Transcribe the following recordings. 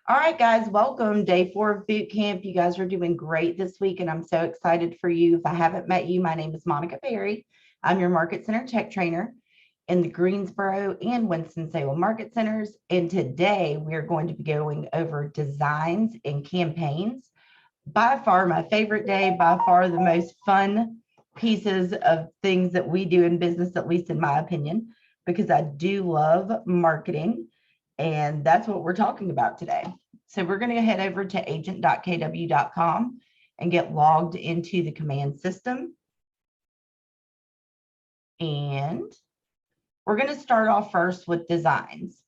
All right, guys, welcome. Day 4 of boot camp. You guys are doing great this week, and I'm so excited for you. If I haven't met you, my name is Monica Perry. I'm your Market Center Tech Trainer in the Greensboro and Winston-Salem Market Centers. And today we are going to be going over designs and campaigns. By far my favorite day, by far the most fun pieces of things that we do in business, at least in my opinion, because I do love marketing. And that's what we're talking about today. So we're going to head over to agent.kw.com and get logged into the command system. And we're going to start off first with designs.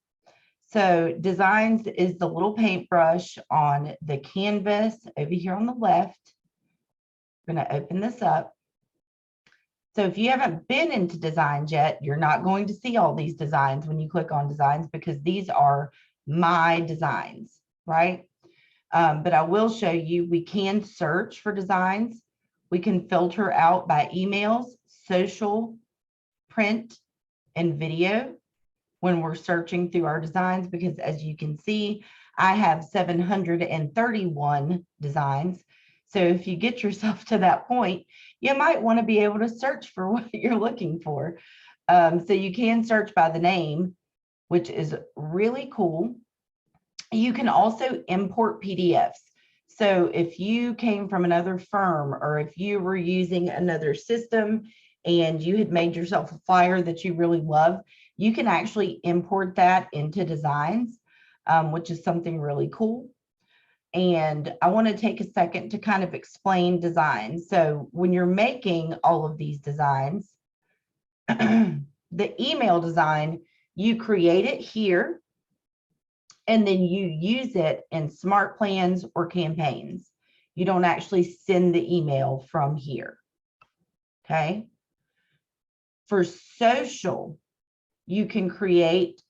So designs is the little paintbrush on the canvas over here on the left. I'm going to open this up. So if you haven't been into designs yet, you're not going to see all these designs when you click on designs because these are my designs, right? But I will show you, we can search for designs. We can filter out by emails, social, print, and video when we're searching through our designs, because as you can see, I have 731 designs. So if you get yourself to that point, you might want to be able to search for what you're looking for. So you can search by the name, which is really cool. You can also import PDFs. So if you came from another firm or if you were using another system and you had made yourself a flyer that you really love, you can actually import that into designs, which is something really cool. And I want to take a second to kind of explain designs. So when you're making all of these designs, the email design, you create it here, and then you use it in smart plans or campaigns. You don't actually send the email from here, okay? For social, you can create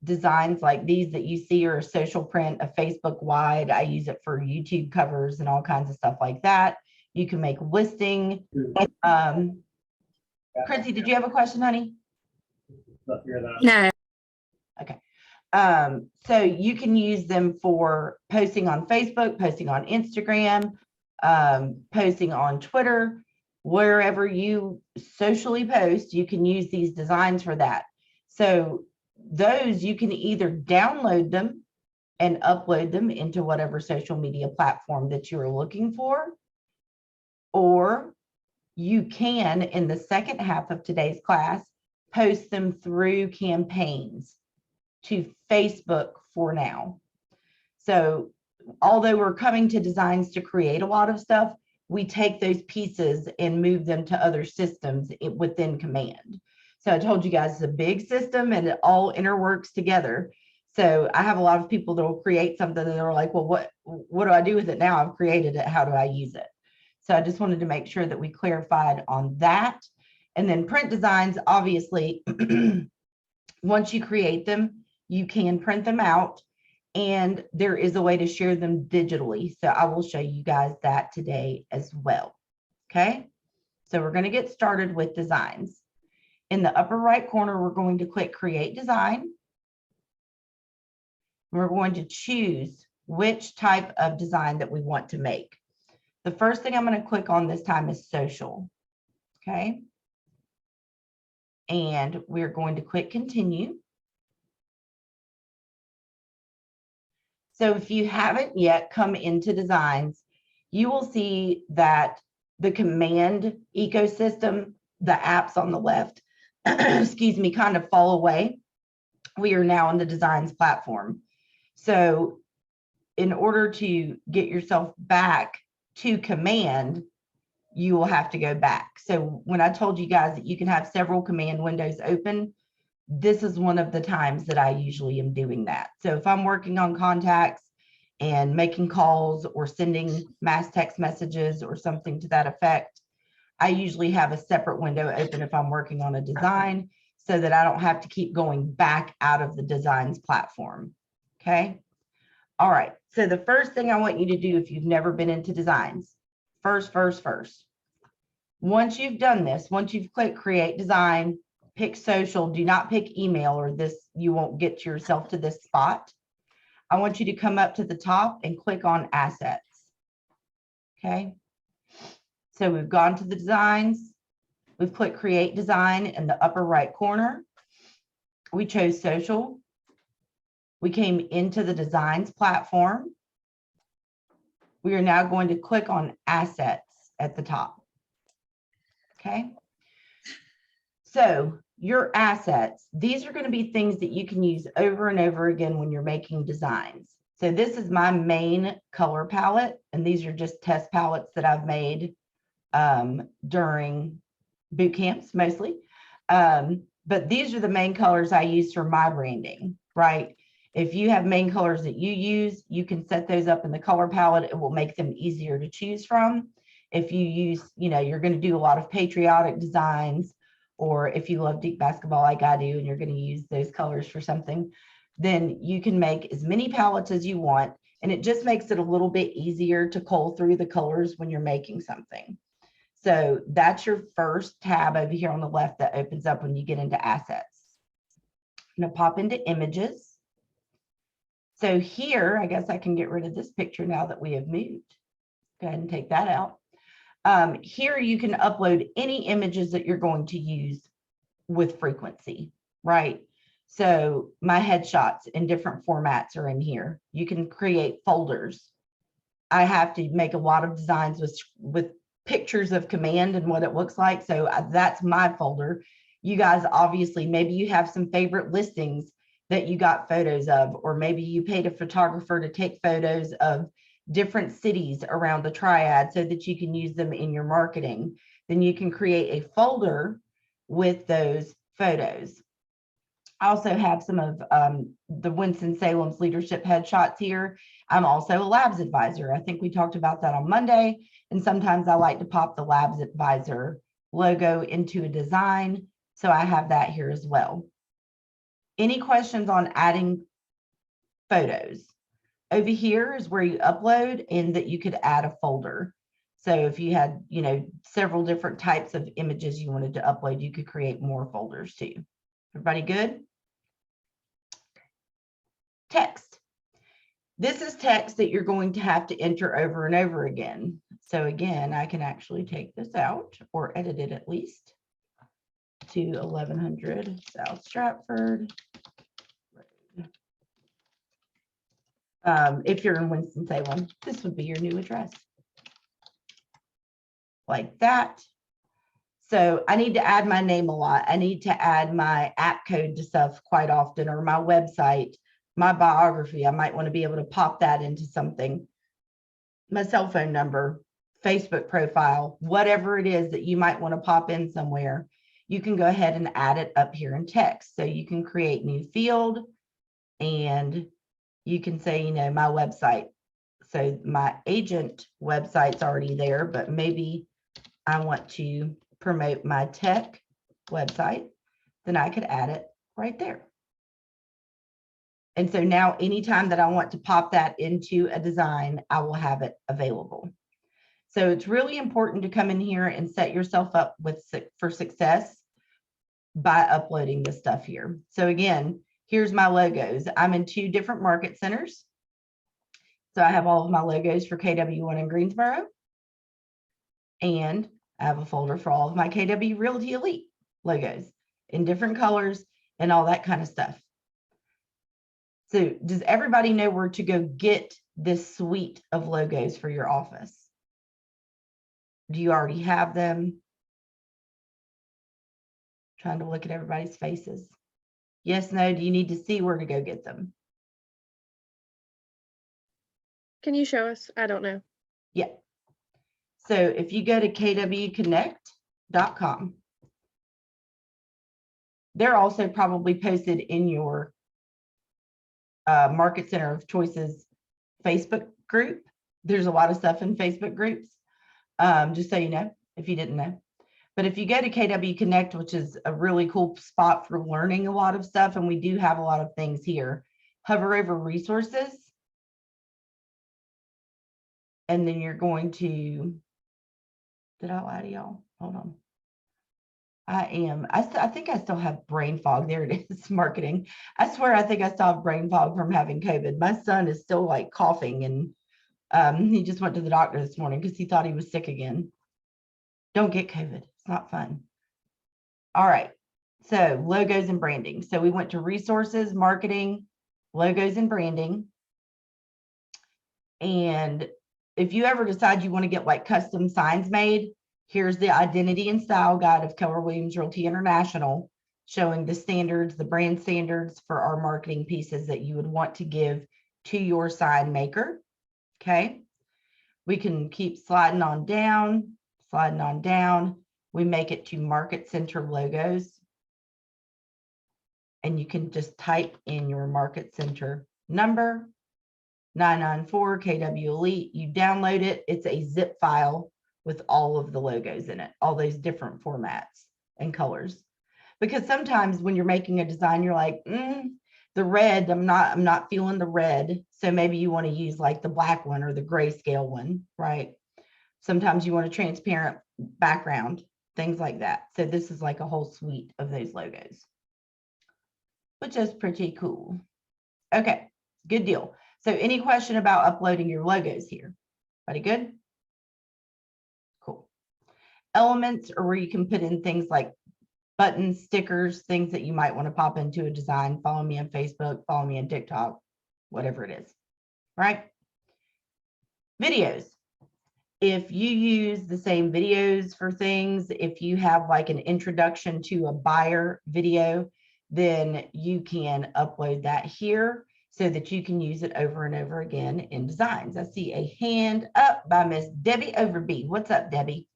designs like these that you see are a social print, a Facebook wide. I use it for YouTube covers and all kinds of stuff like that. You can make listing. Chrissy, did you have a question, honey? No. Okay. So you can use them for posting on Facebook, posting on Instagram, posting on Twitter, wherever you socially post, you can use these designs for that. So those you can either download them and upload them into whatever social media platform that you're looking for, or you can, in the second half of today's class, post them through campaigns to Facebook for now. So although we're coming to designs to create a lot of stuff, we take those pieces and move them to other systems within command. So I told you guys it's a big system and it all interworks together. So I have a lot of people that will create something and they're like, well, what do I do with it now? I've created it. How do I use it? So I just wanted to make sure that we clarified on that. And then print designs, obviously, once you create them, you can print them out, and there is a way to share them digitally. So I will show you guys that today as well. Okay, so we're going to get started with designs. In the upper right corner, we're going to click Create Design. We're going to choose which type of design that we want to make. The first thing I'm going to click on this time is social. Okay, and we're going to click Continue. So if you haven't yet come into designs, you will see that the command ecosystem, the apps on the left, excuse me, kind of fall away. We are now on the designs platform. So in order to get yourself back to command, you will have to go back. So when I told you guys that you can have several command windows open, this is one of the times that I usually am doing that. So if I'm working on contacts and making calls or sending mass text messages or something to that effect, I usually have a separate window open if I'm working on a design so that I don't have to keep going back out of the designs platform. Okay. All right. So the first thing I want you to do if you've never been into designs, first. Once you've done this, once you've clicked Create Design, pick social, do not pick email or this, you won't get yourself to this spot. I want you to come up to the top and click on assets. Okay. So we've gone to the designs. We've clicked create design in the upper right corner. We chose social. We came into the designs platform. We are now going to click on assets at the top. Okay. So your assets, these are going to be things that you can use over and over again when you're making designs. So this is my main color palette, and these are just test palettes that I've made during boot camps mostly. But these are the main colors I use for my branding, right? If you have main colors that you use, you can set those up in the color palette. It will make them easier to choose from. If you use, you're going to do a lot of patriotic designs, or if you love deep basketball like I do, and you're going to use those colors for something, then you can make as many palettes as you want. And it just makes it a little bit easier to cull through the colors when you're making something. So that's your first tab over here on the left that opens up when you get into assets. I'm going to pop into images. So here, I guess I can get rid of this picture now that we have moved. Go ahead and take that out. Here you can upload any images that you're going to use with frequency, right? So my headshots in different formats are in here. You can create folders. I have to make a lot of designs with pictures of command and what it looks like. So that's my folder. You guys, obviously, maybe you have some favorite listings that you got photos of, or maybe you paid a photographer to take photos of different cities around the triad so that you can use them in your marketing. Then you can create a folder with those photos. I also have some of the Winston-Salem's leadership headshots here. I'm also a labs advisor. I think we talked about that on Monday. And sometimes I like to pop the labs advisor logo into a design. So I have that here as well. Any questions on adding photos? Over here is where you upload, and that you could add a folder. So if you had, several different types of images you wanted to upload, you could create more folders too. Everybody good? Text. This is text that you're going to have to enter over and over again. So again, I can actually take this out, or edit it at least, to 1100 South Stratford. If you're in Winston-Salem, this would be your new address. Like that. So I need to add my name a lot. I need to add my app code to stuff quite often, or my website, my biography. I might want to be able to pop that into something. My cell phone number, Facebook profile, whatever it is that you might want to pop in somewhere, you can go ahead and add it up here in text. So you can create new field, and you can say, my website. So my agent website's already there, but maybe I want to promote my tech website, then I could add it right there. And so now anytime that I want to pop that into a design, I will have it available. So it's really important to come in here and set yourself up for success by uploading this stuff here. So again, here's my logos. I'm in 2 different market centers. So I have all of my logos for KW1 in Greensboro. And I have a folder for all of my KW Realty Elite logos in different colors and all that kind of stuff. So does everybody know where to go get this suite of logos for your office? Do you already have them? Trying to look at everybody's faces. Yes, no, do you need to see where to go get them? Can you show us? I don't know. Yeah. So if you go to kwconnect.com, they're also probably posted in your Market Center of Choices Facebook group. There's a lot of stuff in Facebook groups, just so you know, if you didn't know. But if you go to KW Connect, which is a really cool spot for learning a lot of stuff, and we do have a lot of things here, hover over resources. And then you're going to, did I lie to y'all? Hold on. I am. I think I still have brain fog. There it is, marketing. I swear I think I still have brain fog from having COVID. My son is still like coughing and he just went to the doctor this morning because he thought he was sick again. Don't get COVID. It's not fun. All right. So logos and branding. So we went to resources, marketing, logos and branding. And if you ever decide you want to get like custom signs made, here's the identity and style guide of Keller Williams Realty International, showing the standards, the brand standards for our marketing pieces that you would want to give to your sign maker. Okay. We can keep sliding on down. We make it to market center logos. And you can just type in your market center number, 994 KW Elite. You download it. It's a zip file with all of the logos in it, all those different formats and colors. Because sometimes when you're making a design, you're like, the red, I'm not feeling the red. So maybe you want to use like the black one or the grayscale one, right? Sometimes you want a transparent background, things like that. So this is like a whole suite of those logos, which is pretty cool. Okay, good deal. So any question about uploading your logos here? Everybody good? Cool. Elements are where you can put in things like buttons, stickers, things that you might want to pop into a design. Follow me on Facebook, follow me on TikTok, whatever it is, right? Videos. If you use the same videos for things, if you have like an introduction to a buyer video, then you can upload that here so that you can use it over and over again in designs. I see a hand up by Miss Debbie Overby. What's up, Debbie?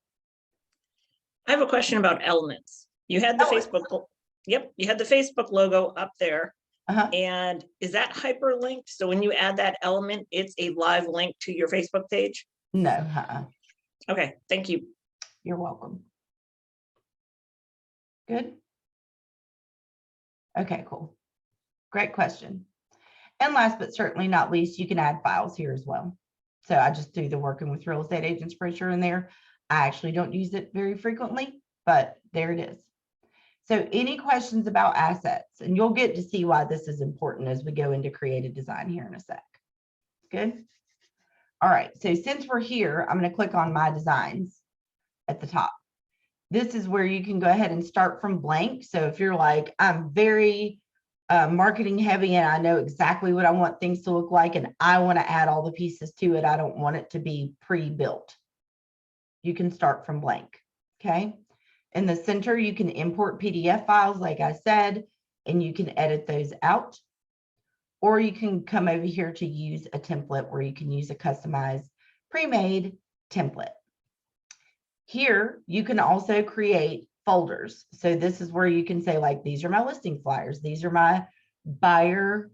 I have a question about elements. You had the Facebook, you had the Facebook logo up there. And is that hyperlinked? So when you add that element, it's a live link to your Facebook page? No. Okay, thank you. You're welcome. Good. Okay, cool. Great question. And last but certainly not least, you can add files here as well. So I just do the working with real estate agents brochure in there. I actually don't use it very frequently, but there it is. So any questions about assets, and you'll get to see why this is important as we go into creative design here in a sec. Good. All right, so since we're here, I'm going to click on my designs at the top. This is where you can go ahead and start from blank. So if you're like, I'm very marketing heavy and I know exactly what I want things to look like and I want to add all the pieces to it, I don't want it to be pre-built. You can start from blank, okay? In the center, you can import PDF files, like I said, and you can edit those out. Or you can come over here to use a template where you can use a customized pre-made template. Here, you can also create folders. So this is where you can say, like, these are my listing flyers. These are my buyer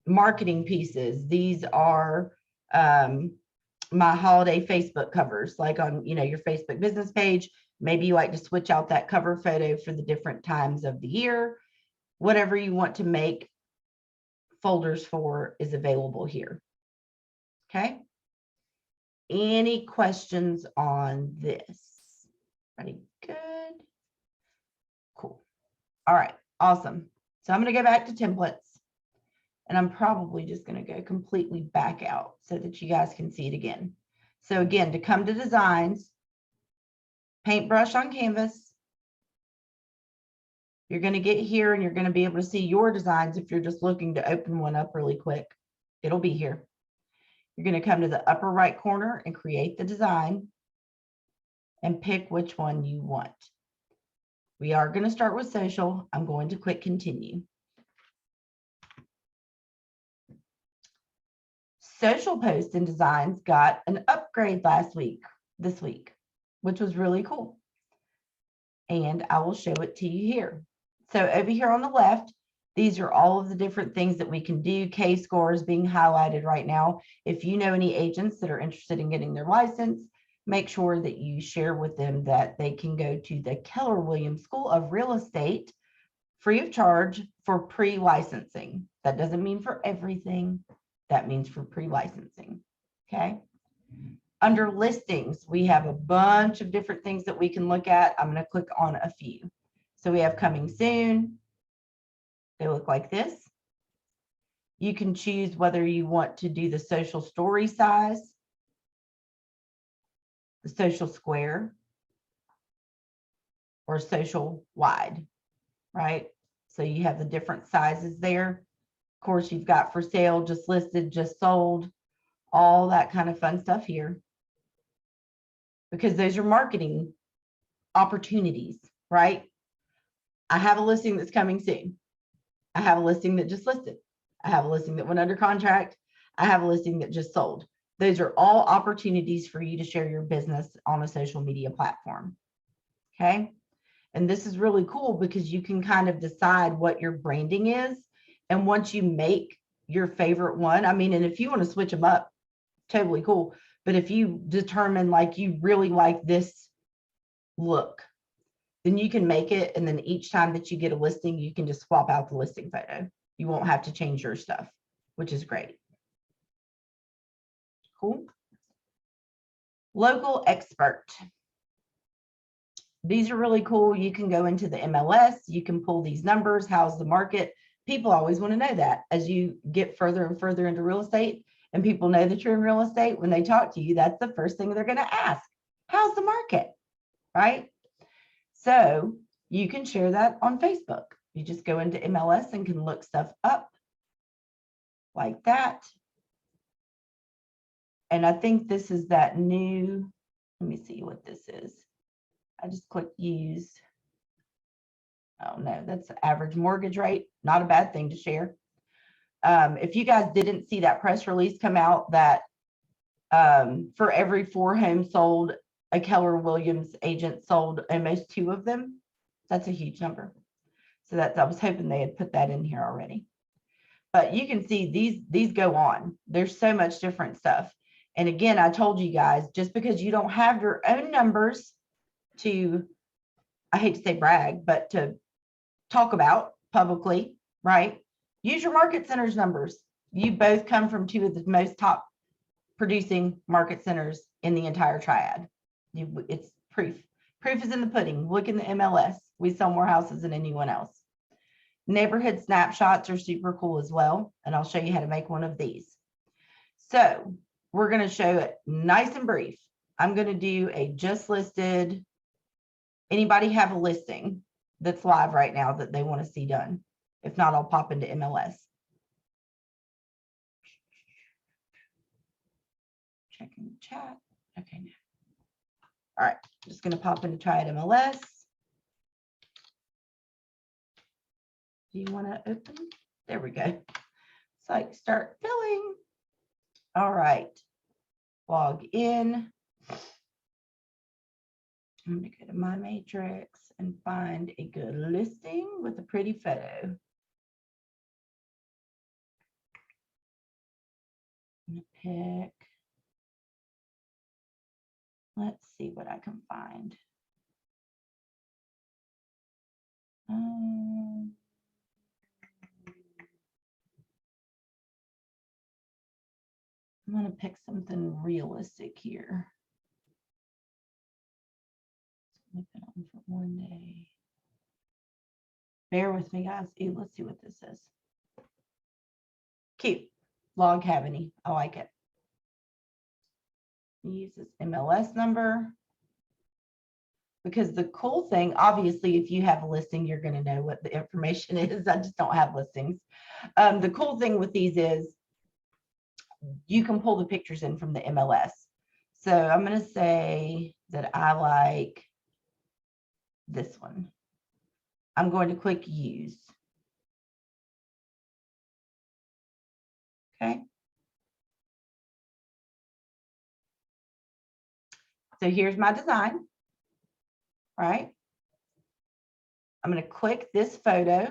marketing pieces. These are my holiday Facebook covers, like on, your Facebook business page. Maybe you like to switch out that cover photo for the different times of the year. Whatever you want to make folders for is available here. Okay. Any questions on this? Pretty good. Cool. All right. Awesome. So I'm going to go back to templates and I'm probably just going to go completely back out so that you guys can see it again. So again, to come to designs, paintbrush on canvas. You're going to get here and you're going to be able to see your designs. If you're just looking to open one up really quick, it'll be here. You're going to come to the upper right corner and create the design and pick which one you want. We are going to start with social. I'm going to click continue. Social posts and designs got an upgrade this week, which was really cool. And I will show it to you here. So over here on the left, these are all of the different things that we can do. K-score is being highlighted right now. If you know any agents that are interested in getting their license, make sure that you share with them that they can go to the Keller Williams School of Real Estate free of charge for pre-licensing. That doesn't mean for everything. That means for pre-licensing. Okay. Under listings, we have a bunch of different things that we can look at. I'm going to click on a few. So we have coming soon. They look like this. You can choose whether you want to do the social story size, the social square, or social wide, right? So you have the different sizes there. Of course, you've got for sale, just listed, just sold, all that kind of fun stuff here. Because those are marketing opportunities, right? I have a listing that's coming soon. I have a listing that just listed. I have a listing that went under contract. I have a listing that just sold. Those are all opportunities for you to share your business on a social media platform. Okay. And this is really cool because you can kind of decide what your branding is. And once you make your favorite one, I mean, and if you want to switch them up, totally cool. But if you determine like you really like this look, then you can make it. And then each time that you get a listing, you can just swap out the listing photo. You won't have to change your stuff, which is great. Cool. Local expert. These are really cool. You can go into the MLS. You can pull these numbers. How's the market? People always want to know that as you get further and further into real estate and people know that you're in real estate. When they talk to you, that's the first thing they're going to ask. How's the market? Right? So you can share that on Facebook. You just go into MLS and can look stuff up like that. And I think this is that new, let me see what this is. I just clicked use. Oh no, that's the average mortgage rate. Not a bad thing to share. If you guys didn't see that press release come out that for every 4 homes sold, a Keller Williams agent sold almost 2 of them. That's a huge number. So I was hoping they had put that in here already. But you can see these go on. There's so much different stuff. And again, I told you guys, just because you don't have your own numbers to, I hate to say brag, but to talk about publicly, right? Use your market centers numbers. You both come from 2 of the most top producing market centers in the entire triad. It's proof. Proof is in the pudding. Look in the MLS. We sell more houses than anyone else. Neighborhood snapshots are super cool as well. And I'll show you how to make one of these. So we're going to show it nice and brief. I'm going to do a just listed. Anybody have a listing that's live right now that they want to see done? If not, I'll pop into MLS. Checking the chat. Okay. All right. I'm just going to pop into Triad MLS. Do you want to open? There we go. It's like start filling. All right. Log in. I'm going to go to my matrix and find a good listing with a pretty photo. I'm going to pick. Let's see what I can find. I'm going to pick something realistic here. Leave it on for 1 day. Bear with me, guys. Ooh, let's see what this is. Cute. Log Cabin. I like it. Use this MLS number. Because the cool thing, obviously, if you have a listing, you're going to know what the information is. I just don't have listings. The cool thing with these is you can pull the pictures in from the MLS. So I'm going to say that I like this one. I'm going to click use. Okay. So here's my design, right? I'm going to click this photo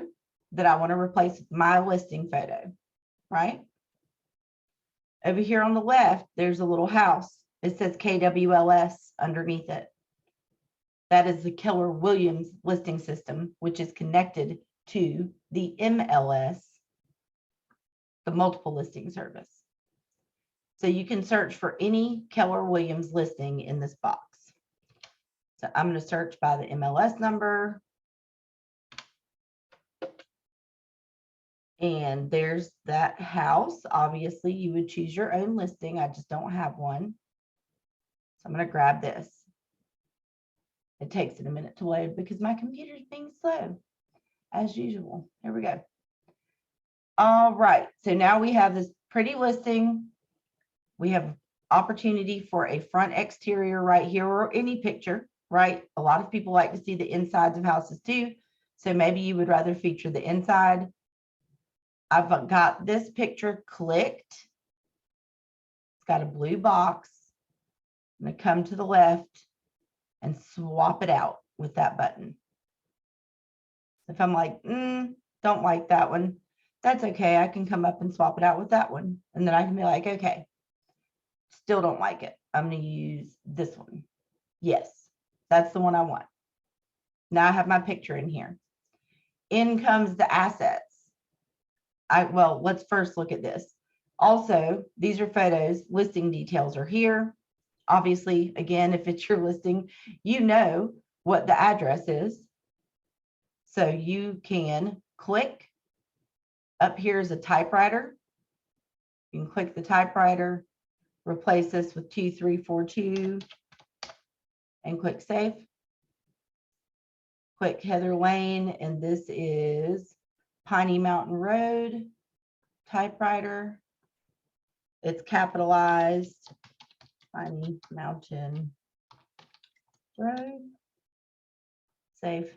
that I want to replace with my listing photo, right? Over here on the left, there's a little house. It says KWLS underneath it. That is the Keller Williams listing system, which is connected to the MLS, the multiple listing service. So you can search for any Keller Williams listing in this box. So I'm going to search by the MLS number. And there's that house. Obviously, you would choose your own listing. I just don't have one. So I'm going to grab this. It takes it a minute to load because my computer's being slow, as usual. Here we go. All right. So now we have this pretty listing. We have opportunity for a front exterior right here or any picture, right? A lot of people like to see the insides of houses too. So maybe you would rather feature the inside. I've got this picture clicked. It's got a blue box. I'm going to come to the left and swap it out with that button. If I'm like, don't like that one, that's okay. I can come up and swap it out with that one. And then I can be like, okay, still don't like it. I'm going to use this one. Yes, that's the one I want. Now I have my picture in here. In comes the assets. Well, let's first look at this. Also, these are photos. Listing details are here. Obviously, again, if it's your listing, you know what the address is. So you can click. Up here is a typewriter. You can click the typewriter, replace this with 2342, and click save. Click Heather Lane, and this is Piney Mountain Road, typewriter. It's capitalized, Piney Mountain Road. Save.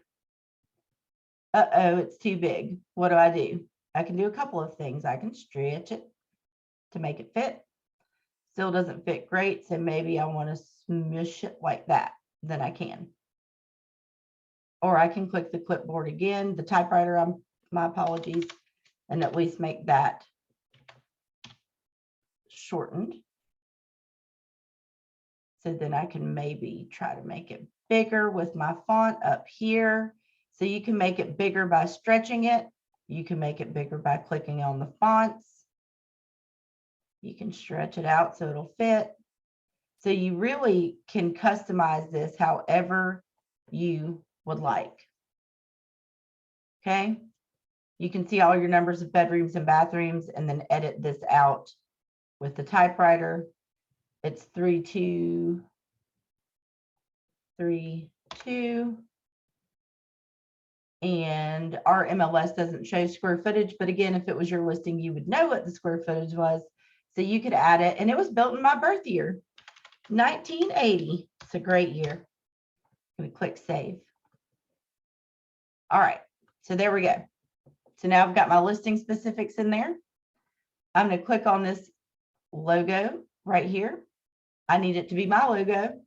Uh-oh, it's too big. What do? I can do a couple of things. I can stretch it to make it fit. Still doesn't fit great, so maybe I want to smush it like that. Then I can. Or I can click the clipboard again, the typewriter, my apologies, and at least make that shortened. So then I can maybe try to make it bigger with my font up here. So you can make it bigger by stretching it. You can make it bigger by clicking on the fonts. You can stretch it out so it'll fit. So you really can customize this however you would like. Okay. You can see all your numbers of bedrooms and bathrooms and then edit this out with the typewriter. It's 3232. And our MLS doesn't show square footage, but again, if it was your listing, you would know what the square footage was. So you could add it, and it was built in my birth year, 1980. It's a great year. I'm going to click save. All right, so there we go. So now I've got my listing specifics in there. I'm going to click on this logo right here. I need it to be my logo,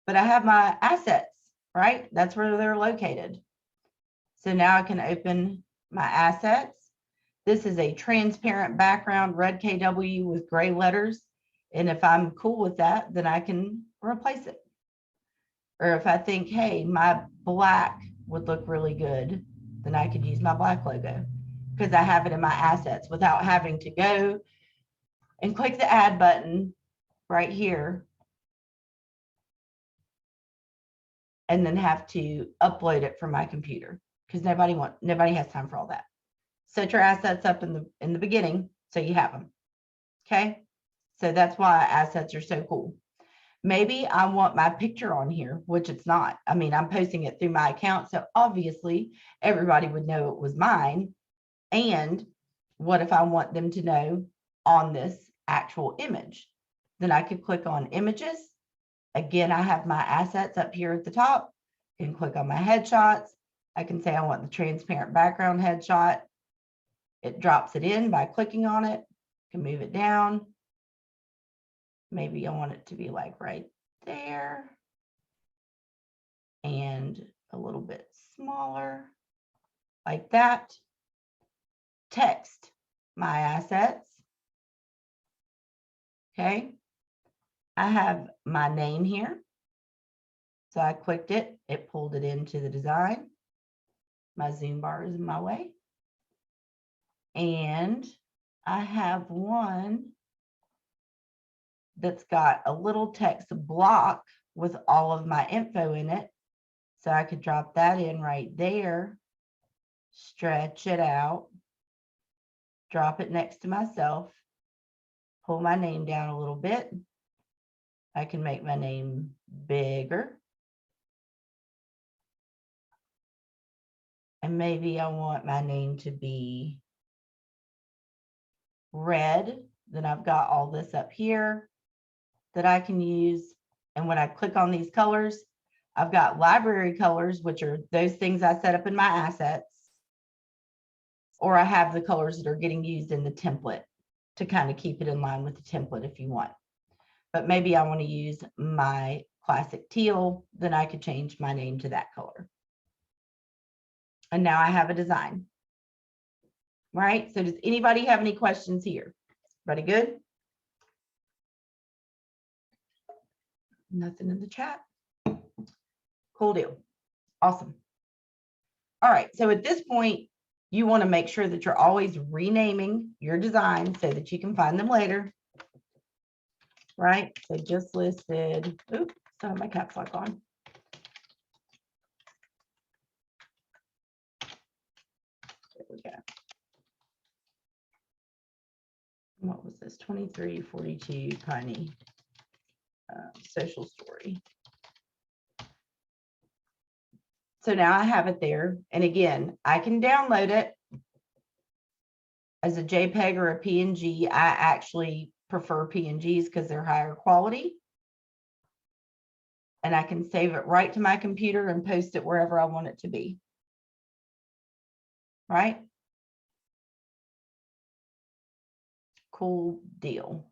but I have my assets, right? That's where they're located. So now I can open my assets. This is a transparent background, red KW with gray letters. And if I'm cool with that, then I can replace it. Or if I think, hey, my black would look really good, then I could use my black logo because I have it in my assets without having to go and click the add button right here and then have to upload it from my computer because nobody has time for all that. Set your assets up in the beginning so you have them. Okay, so that's why assets are so cool. Maybe I want my picture on here, which it's not. I mean, I'm posting it through my account, so obviously everybody would know it was mine. And what if I want them to know on this actual image? Then I could click on images. Again, I have my assets up here at the top. I can click on my headshots. I can say I want the transparent background headshot. It drops it in by clicking on it. I can move it down. Maybe I want it to be like right there and a little bit smaller like that. Text my assets. Okay. I have my name here. So I clicked it. It pulled it into the design. My zoom bar is in my way. And I have one that's got a little text block with all of my info in it. So I could drop that in right there, stretch it out, drop it next to myself, pull my name down a little bit. I can make my name bigger. And maybe I want my name to be red. Then I've got all this up here that I can use. And when I click on these colors, I've got library colors, which are those things I set up in my assets. Or I have the colors that are getting used in the template to kind of keep it in line with the template if you want. But maybe I want to use my classic teal, then I could change my name to that color. And now I have a design. Right? So does anybody have any questions here? Everybody good? Nothing in the chat. Cool deal. Awesome. All right. So at this point, you want to make sure that you're always renaming your design so that you can find them later. Right? So just listed. Oops, still have my caps lock on. There we go. What was this? 2342 Piney social story. So now I have it there. And again, I can download it as a JPEG or a PNG. I actually prefer PNGs because they're higher quality. And I can save it right to my computer and post it wherever I want it to be. Right? Cool deal.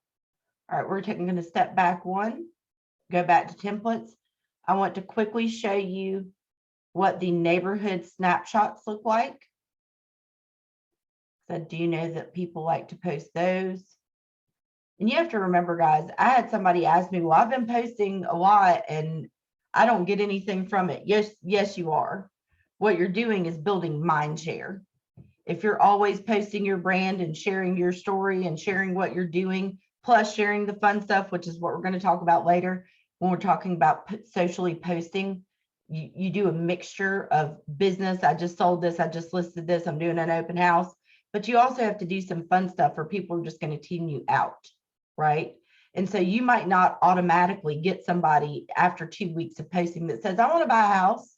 All right, we're going to step back one, go back to templates. I want to quickly show you what the neighborhood snapshots look like. So I do know that people like to post those. And you have to remember, guys, I had somebody ask me, well, I've been posting a lot and I don't get anything from it. Yes, you are. What you're doing is building mind share. If you're always posting your brand and sharing your story and sharing what you're doing, plus sharing the fun stuff, which is what we're going to talk about later when we're talking about socially posting, you do a mixture of business. I just sold this. I just listed this. I'm doing an open house. But you also have to do some fun stuff or people are just going to tune you out, right? And so you might not automatically get somebody after 2 weeks of posting that says, I want to buy a house.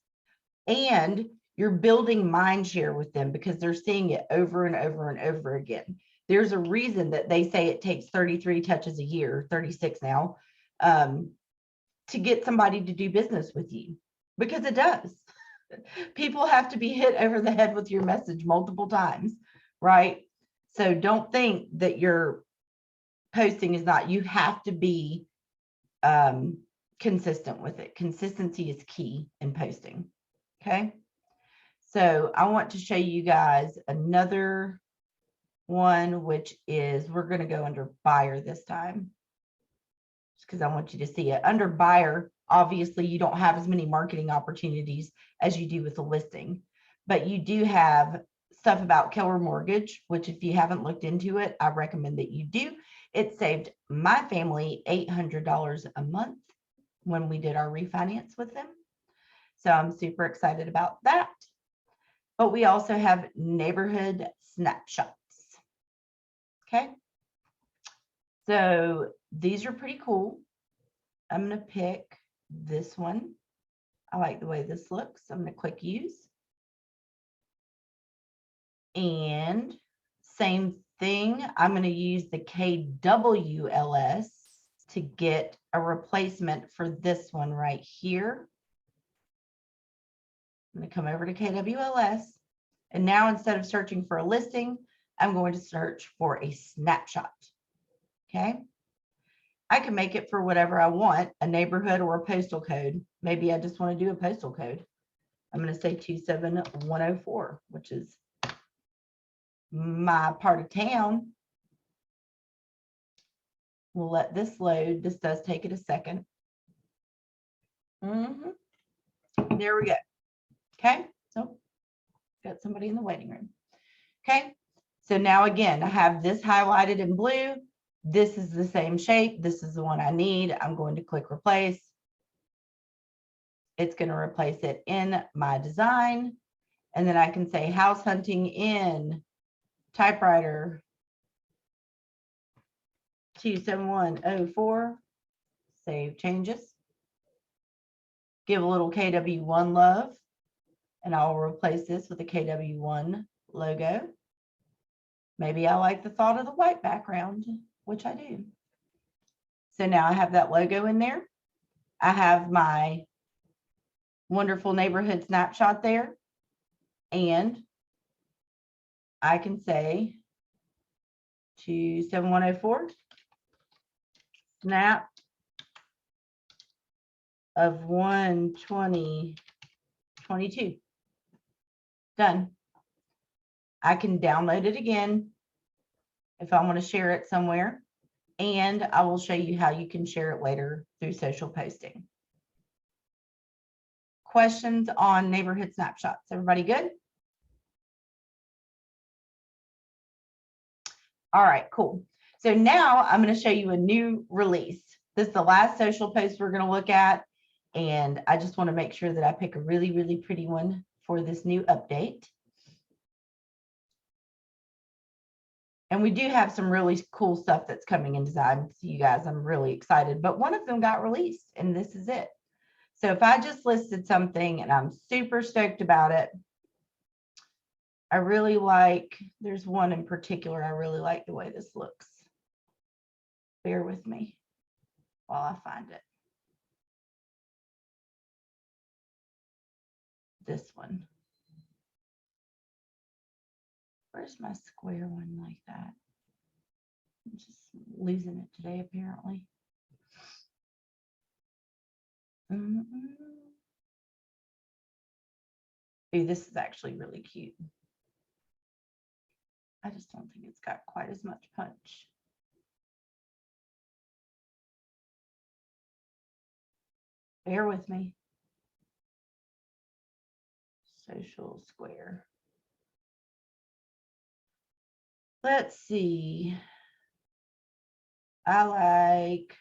And you're building mind share with them because they're seeing it over and over and over again. There's a reason that they say it takes 33 touches a year, 36 now, to get somebody to do business with you, because it does. People have to be hit over the head with your message multiple times, right? So don't think that your posting is not, you have to be consistent with it. Consistency is key in posting, okay? So I want to show you guys another one, which is, we're going to go under buyer this time, just because I want you to see it. Under buyer, obviously you don't have as many marketing opportunities as you do with a listing, but you do have stuff about Keller Mortgage, which if you haven't looked into it, I recommend that you do. It saved my family $800 a month when we did our refinance with them. So I'm super excited about that. But we also have neighborhood snapshots. Okay. So these are pretty cool. I'm going to pick this one. I like the way this looks. I'm going to click use. And same thing. I'm going to use the KWLS to get a replacement for this one right here. I'm going to come over to KWLS, and now instead of searching for a listing, I'm going to search for a snapshot. Okay. I can make it for whatever I want, a neighborhood or a postal code. Maybe I just want to do a postal code. I'm going to say 27104, which is my part of town. We'll let this load. This does take it a second. There we go. Okay, so got somebody in the waiting room. Okay, so now again, I have this highlighted in blue. This is the same shape. This is the one I need. I'm going to click replace. It's going to replace it in my design. And then I can say house hunting in typewriter 27104. Save changes. Give a little KW1 love. And I'll replace this with a KW1 logo. Maybe I like the thought of the white background, which I do. So now I have that logo in there. I have my wonderful neighborhood snapshot there. And I can say 27104, snap of 1/20/22. Done. I can download it again if I want to share it somewhere, and I will show you how you can share it later through social posting. Questions on neighborhood snapshots? Everybody good? All right, cool. So now I'm going to show you a new release. This is the last social post we're going to look at, and I just want to make sure that I pick a really, really pretty one for this new update. And we do have some really cool stuff that's coming in design. So you guys, I'm really excited, but one of them got released and this is it. So if I just listed something and I'm super stoked about it, I really like, there's one in particular, I really like the way this looks. Bear with me while I find it. This one. Where's my square one like that? I'm just losing it today, apparently. Ooh, this is actually really cute. I just don't think it's got quite as much punch. Bear with me. Social square. Let's see. I like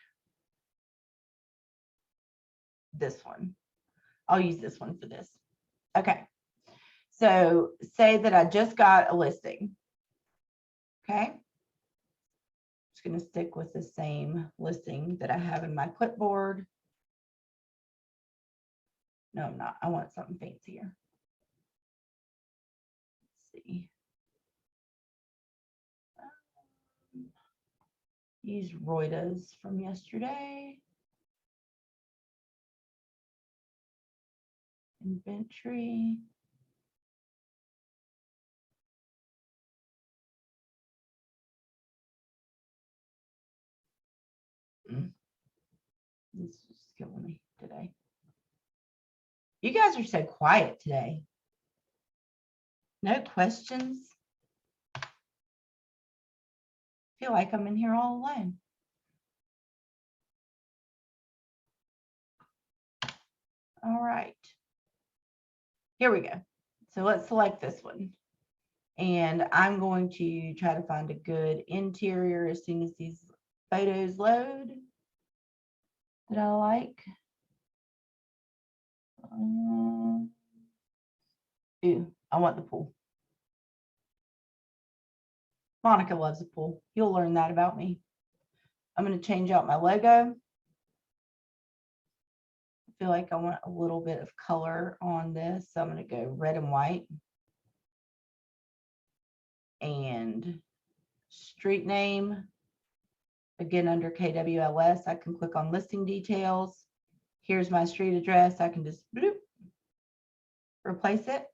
this one. I'll use this one for this. Okay. So say that I just got a listing. Okay. Just going to stick with the same listing that I have in my clipboard. No, I'm not. I want something fancier. Let's see. Use Reuters from yesterday. Inventory. This is killing me today. You guys are so quiet today. No questions. I feel like I'm in here all alone. All right. Here we go. So let's select this one. And I'm going to try to find a good interior as soon as these photos load that I like. Ooh, I want the pool. Monica loves a pool. You'll learn that about me. I'm going to change out my logo. I feel like I want a little bit of color on this. So I'm going to go red and white. And street name. Again, under KWLS, I can click on listing details. Here's my street address. I can just bloop, replace it.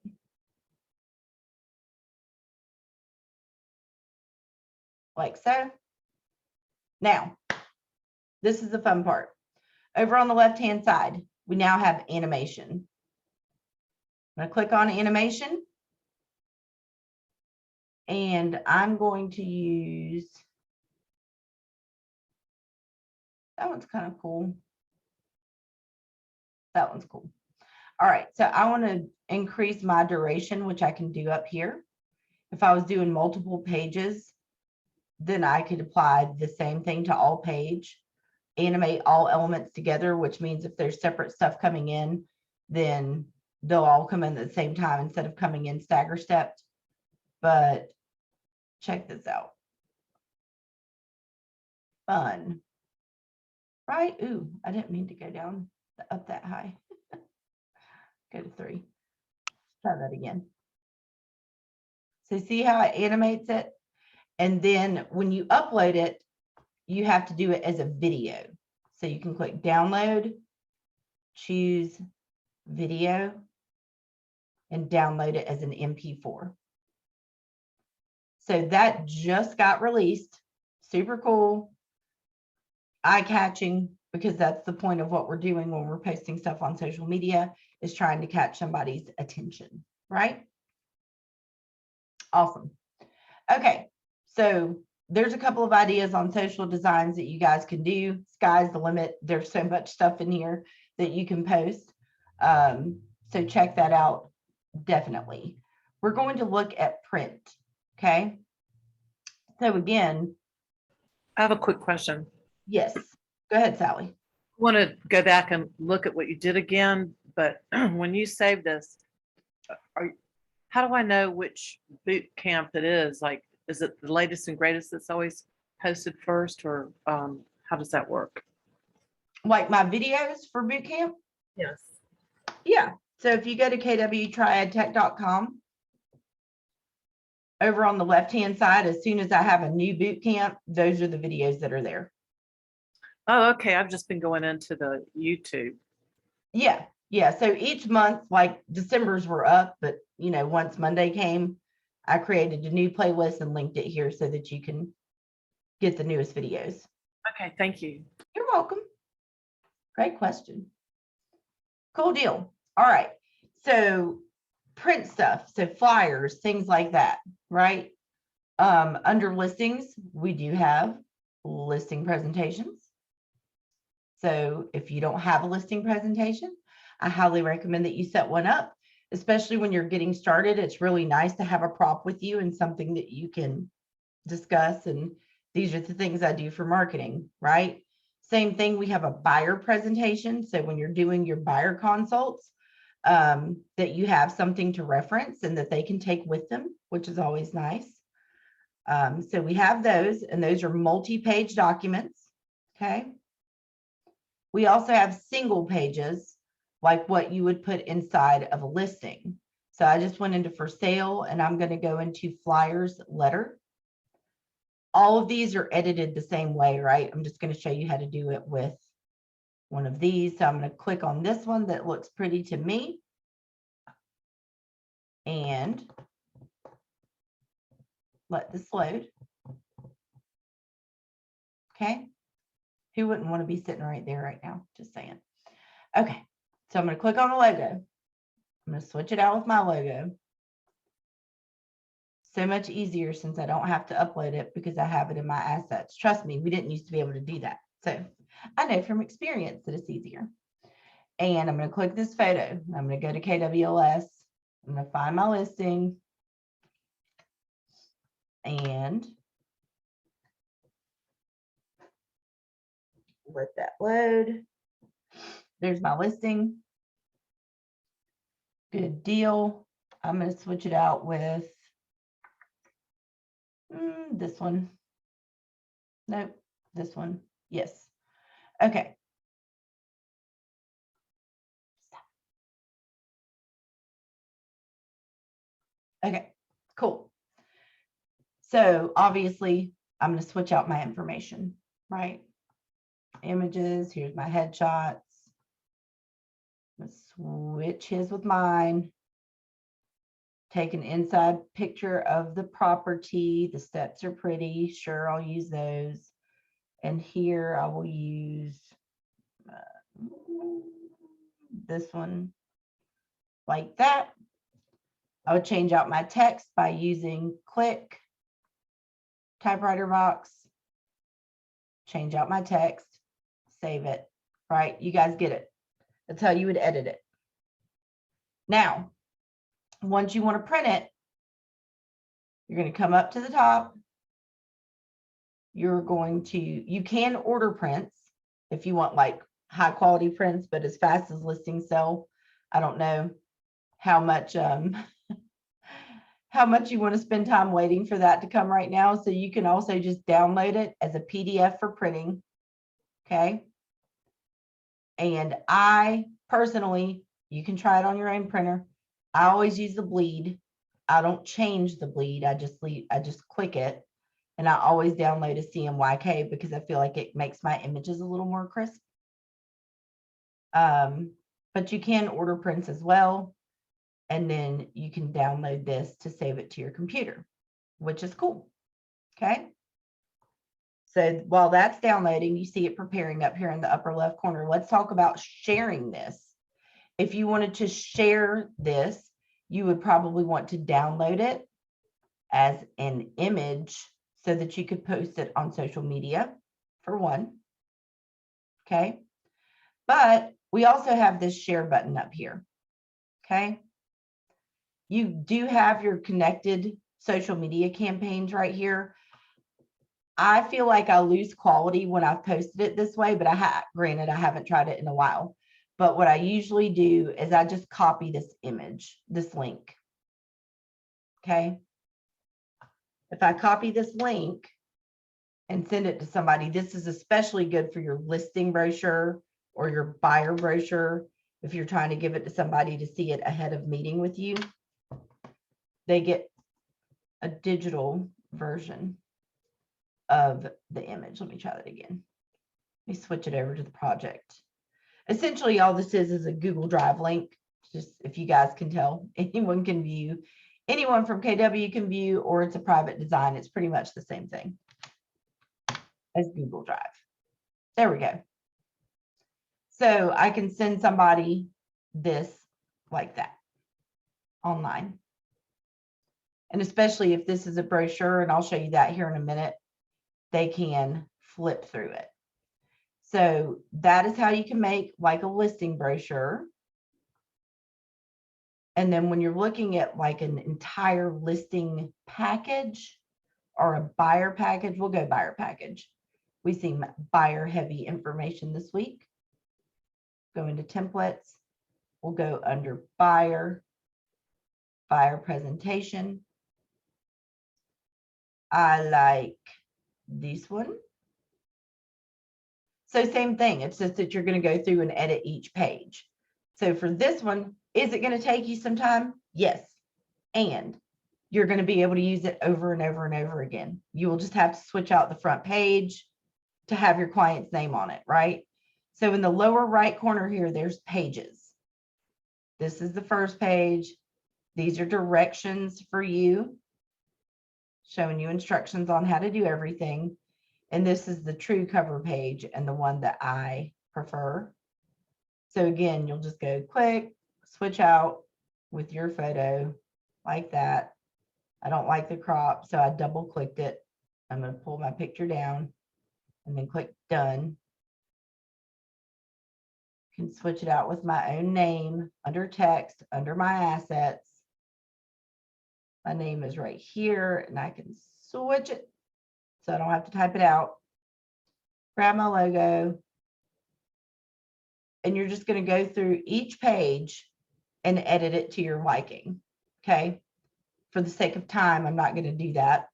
Like so. Now, this is the fun part. Over on the left-hand side, we now have animation. I'm going to click on animation. And I'm going to use, that one's kind of cool. That one's cool. All right, so I want to increase my duration, which I can do up here. If I was doing multiple pages, then I could apply the same thing to all page, animate all elements together, which means if there's separate stuff coming in, then they'll all come in at the same time instead of coming in stagger stepped. But check this out. Fun, right? Ooh, I didn't mean to go down up that high. Go to 3. Try that again. So see how it animates it? And then when you upload it, you have to do it as a video. So you can click download, choose video, and download it as an MP4. So that just got released. Super cool. Eye-catching, because that's the point of what we're doing when we're posting stuff on social media, is trying to catch somebody's attention, right? Awesome. Okay, so there's a couple of ideas on social designs that you guys can do. Sky's the limit. There's so much stuff in here that you can post. So check that out, definitely. We're going to look at print, okay? So again, I have a quick question. yes, go ahead, Sally. I want to go back and look at what you did again, but when you save this, how do I know which boot camp it is? Like, is it the latest and greatest that's always posted first, or how does that work? Like my videos for boot camp? Yes. Yeah. So if you go to kwtriadtech.com, over on the left-hand side, as soon as I have a new boot camp, those are the videos that are there. Oh, okay. I've just been going into the YouTube. Yeah. Yeah. So each month, like December's were up, but you know, once Monday came, I created a new playlist and linked it here so that you can get the newest videos. Okay. Thank you. You're welcome. Great question. Cool deal. All right. So print stuff, so flyers, things like that, right? Under listings, we do have listing presentations. So if you don't have a listing presentation, I highly recommend that you set one up, especially when you're getting started. It's really nice to have a prop with you and something that you can discuss. And these are the things I do for marketing, right? Same thing, we have a buyer presentation. So when you're doing your buyer consults, that you have something to reference and that they can take with them, which is always nice. So we have those, and those are multi-page documents, okay? We also have single pages, like what you would put inside of a listing. So I just went into for sale, and I'm going to go into flyers letter. All of these are edited the same way, right? I'm just going to show you how to do it with one of these. So I'm going to click on this one that looks pretty to me. And let this load. Okay. Who wouldn't want to be sitting right there right now? Just saying. Okay. So I'm going to click on the logo. I'm going to switch it out with my logo. So much easier since I don't have to upload it because I have it in my assets. Trust me, we didn't used to be able to do that. So I know from experience that it's easier. And I'm going to click this photo. I'm going to go to KWLS. I'm going to find my listing. And let that load. There's my listing. Good deal. I'm going to switch it out with this one. Nope, this one. Yes. Okay. Okay, cool. So obviously I'm going to switch out my information, right? Images, here's my headshots. Let's switch his with mine. Take an inside picture of the property. The steps are pretty. Sure, I'll use those. And here I will use this one like that. I would change out my text by using click, typewriter box, change out my text, save it, right? You guys get it. That's how you would edit it. Now, once you want to print it, you're going to come up to the top you're going to, you can order prints if you want like high quality prints, but as fast as listings sell, I don't know how much how much you want to spend time waiting for that to come right now. So you can also just download it as a PDF for printing. Okay. And I personally, you can try it on your own printer. I always use the bleed. I don't change the bleed. I just click it. And I always download a CMYK because I feel like it makes my images a little more crisp. But you can order prints as well. And then you can download this to save it to your computer, which is cool. Okay. So while that's downloading, you see it preparing up here in the upper left corner. Let's talk about sharing this. If you wanted to share this, you would probably want to download it as an image so that you could post it on social media, for one. Okay. But we also have this share button up here. Okay. You do have your connected social media campaigns right here. I feel like I lose quality when I've posted it this way, but granted, I haven't tried it in a while. But what I usually do is I just copy this image, this link. Okay. If I copy this link and send it to somebody, this is especially good for your listing brochure or your buyer brochure. If you're trying to give it to somebody to see it ahead of meeting with you, they get a digital version of the image. Let me try that again. Let me switch it over to the project. Essentially, all this is a Google Drive link. Just if you guys can tell, anyone can view, anyone from KW can view, or it's a private design. It's pretty much the same thing as Google Drive. There we go. So I can send somebody this like that online. And especially if this is a brochure, and I'll show you that here in a minute, they can flip through it. So that is how you can make like a listing brochure. And then when you're looking at like an entire listing package or a buyer package, we'll go buyer package. We see buyer heavy information this week. Go into templates. We'll go under buyer presentation. I like this one. So same thing. It's just that you're going to go through and edit each page. So for this one, is it going to take you some time? Yes. And you're going to be able to use it over and over and over again. You will just have to switch out the front page to have your client's name on it, right? So in the lower right corner here, there's pages. This is the first page. These are directions for you, showing you instructions on how to do everything. And this is the true cover page and the one that I prefer. So again, you'll just go click, switch out with your photo like that. I don't like the crop, so I double clicked it. I'm going to pull my picture down and then click done. Can switch it out with my own name under text, under my assets. My name is right here and I can switch it so I don't have to type it out. Grab my logo. And you're just going to go through each page and edit it to your liking. Okay. For the sake of time, I'm not going to do that,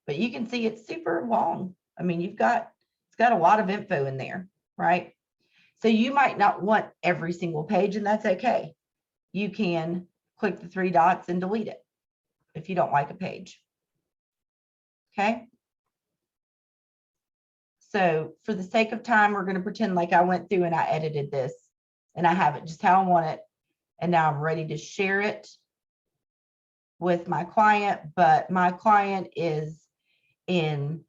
but you can see it's super long. I mean, it's got a lot of info in there, right? So you might not want every single page, and that's okay. You can click the three dots and delete it if you don't like a page. Okay. So for the sake of time, we're going to pretend like I went through and I edited this and I have it just how I want it. And now I'm ready to share it with my client, but my client is in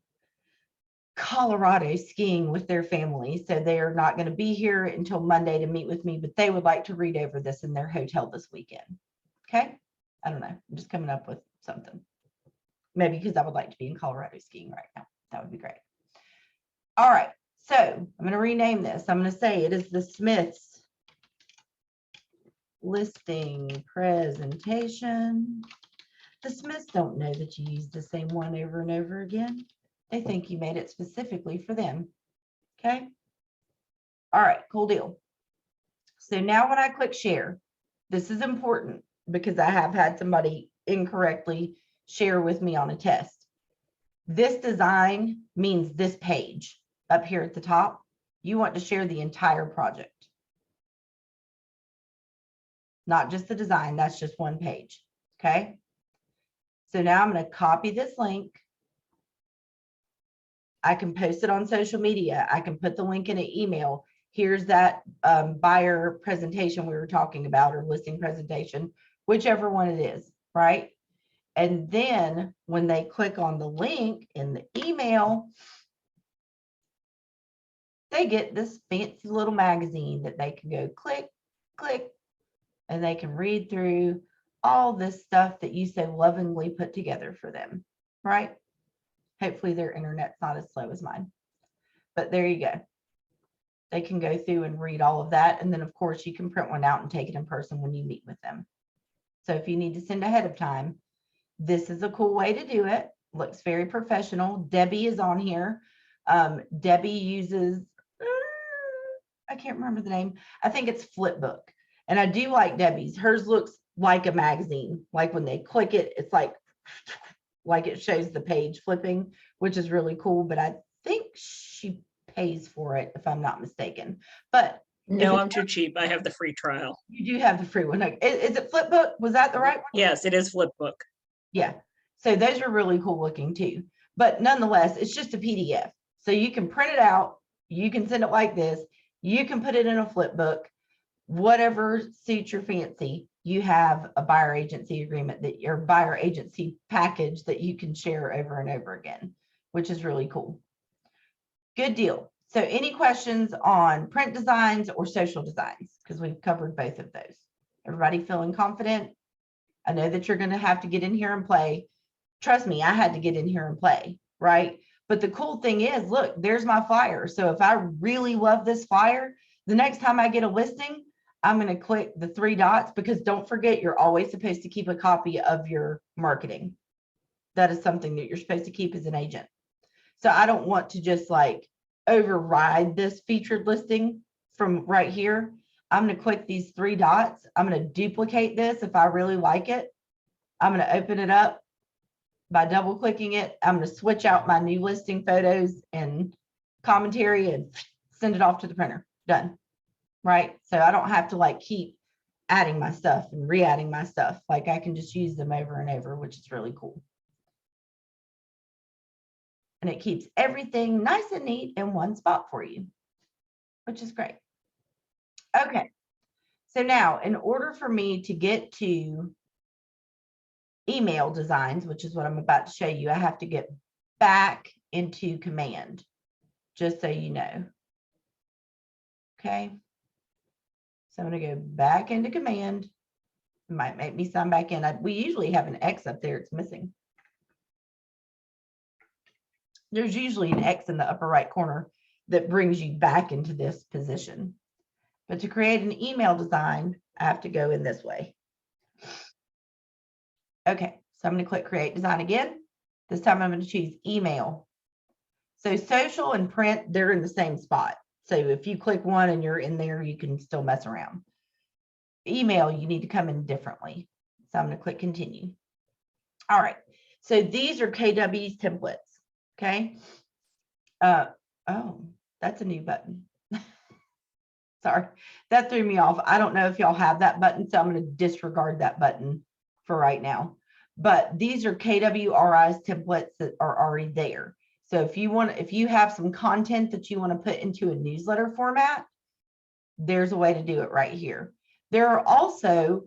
Colorado skiing with their family. So they're not going to be here until Monday to meet with me, but they would like to read over this in their hotel this weekend. Okay. I don't know. I'm just coming up with something. Maybe because I would like to be in Colorado skiing right now. That would be great. All right. So I'm going to rename this. I'm going to say it is the Smiths listing presentation. The Smiths don't know that you use the same one over and over again. They think you made it specifically for them. Okay. All right, cool deal. So now when I click share, this is important because I have had somebody incorrectly share with me on a test. This design means this page up here at the top. You want to share the entire project. Not just the design, that's just one page. Okay. So now I'm going to copy this link. I can post it on social media. I can put the link in an email. Here's that buyer presentation we were talking about, or listing presentation, whichever one it is, right? And then when they click on the link in the email, they get this fancy little magazine that they can go click, click, and they can read through all this stuff that you so lovingly put together for them, right? Hopefully their internet's not as slow as mine, but there you go. They can go through and read all of that. And then of course you can print one out and take it in person when you meet with them. So if you need to send ahead of time, this is a cool way to do it. Looks very professional. Debbie is on here. Debbie uses, I can't remember the name. I think it's Flipbook. And I do like Debbie's. Hers looks like a magazine. Like when they click it, it's like it shows the page flipping, which is really cool. But I think she pays for it, if I'm not mistaken. But no, I'm too cheap. I have the free trial. You do have the free one. Is it Flipbook? Was that the right one? Yes, it is Flipbook. Yeah. So those are really cool looking too. But nonetheless, it's just a PDF. So you can print it out. You can send it like this. You can put it in a Flipbook. Whatever suits your fancy. You have a buyer agency agreement, that your buyer agency package that you can share over and over again, which is really cool. Good deal. So any questions on print designs or social designs? Because we've covered both of those. Everybody feeling confident? I know that you're going to have to get in here and play. Trust me, I had to get in here and play, right? But the cool thing is, look, there's my flyer. So if I really love this flyer, the next time I get a listing, I'm going to click the 3 dots, because don't forget, you're always supposed to keep a copy of your marketing. That is something that you're supposed to keep as an agent. So I don't want to just like override this featured listing from right here. I'm going to click these 3 dots. I'm going to duplicate this if I really like it. I'm going to open it up by double clicking it. I'm going to switch out my new listing photos and commentary and send it off to the printer. Done. Right? So I don't have to like keep adding my stuff and re-adding my stuff. Like I can just use them over and over, which is really cool. And it keeps everything nice and neat in one spot for you, which is great. Okay. So now in order for me to get to email designs, which is what I'm about to show you, I have to get back into Command, just so you know. Okay. So I'm going to go back into Command. It might make me sign back in. We usually have an X up there. It's missing. There's usually an X in the upper right corner that brings you back into this position. But to create an email design, I have to go in this way. Okay, so I'm going to click Create Design again. This time I'm going to choose email. So social and print, they're in the same spot. So if you click one and you're in there, you can still mess around. Email, you need to come in differently. So I'm going to click Continue. All right, so these are KW's templates. Okay. Oh, that's a new button. Sorry, that threw me off. I don't know if y'all have that button, so I'm going to disregard that button for right now. But these are KWRI's templates that are already there. So if you have some content that you want to put into a newsletter format, there's a way to do it right here. There are also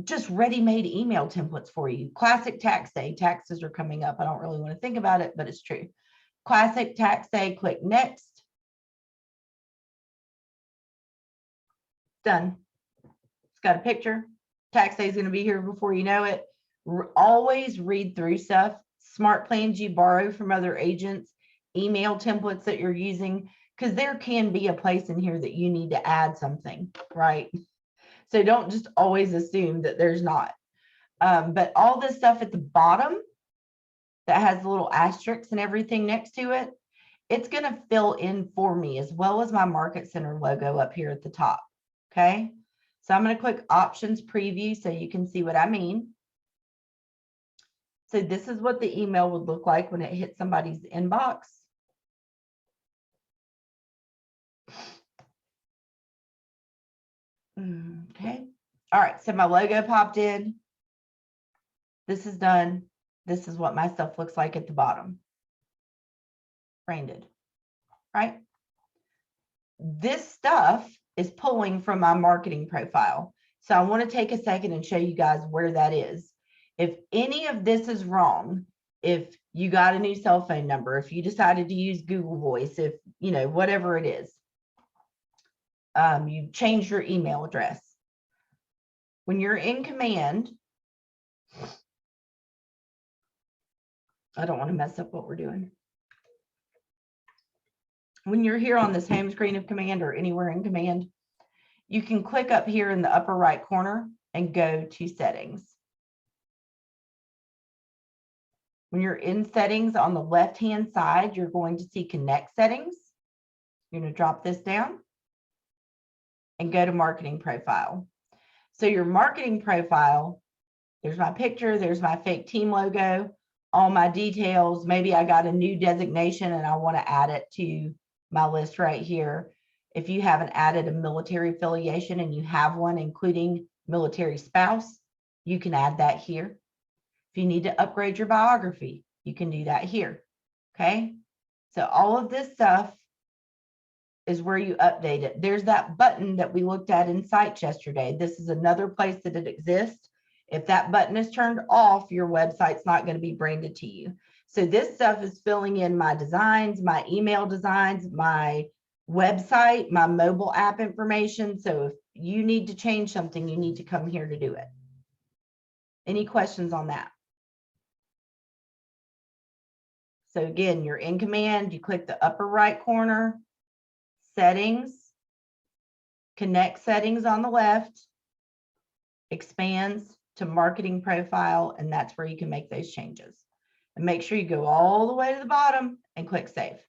just ready-made email templates for you. Classic tax day. Taxes are coming up. I don't really want to think about it, but it's true. Classic tax day, click next. Done. It's got a picture. Tax day is going to be here before you know it. Always read through stuff. Smart plans you borrow from other agents, email templates that you're using, because there can be a place in here that you need to add something, right? So don't just always assume that there's not. But all this stuff at the bottom that has the little asterisks and everything next to it, it's going to fill in for me as well as my Market Center logo up here at the top. Okay. So I'm going to click Options Preview so you can see what I mean. So this is what the email would look like when it hits somebody's inbox. Okay. All right. So my logo popped in. This is done. This is what my stuff looks like at the bottom. Branded, right? This stuff is pulling from my marketing profile. So I want to take a second and show you guys where that is. If any of this is wrong, if you got a new cell phone number, if you decided to use Google Voice, if, you know, whatever it is, you changed your email address. When you're in Command, I don't want to mess up what we're doing. When you're here on this home screen of Command or anywhere in Command, you can click up here in the upper right corner and go to Settings. When you're in Settings on the left-hand side, you're going to see Connect Settings. You're going to drop this down and go to Marketing Profile. So your marketing profile, there's my picture, there's my fake team logo, all my details. Maybe I got a new designation and I want to add it to my list right here. If you haven't added a military affiliation and you have one, including military spouse, you can add that here. If you need to upgrade your biography, you can do that here. Okay. So all of this stuff is where you update it. There's that button that we looked at in Sites yesterday. This is another place that it exists. If that button is turned off, your website's not going to be branded to you. So this stuff is filling in my designs, my email designs, my website, my mobile app information. So if you need to change something, you need to come here to do it. Any questions on that? So again, you're in Command, you click the upper right corner, Settings, Connect Settings on the left, expands to Marketing Profile, and that's where you can make those changes. And make sure you go all the way to the bottom and click Save.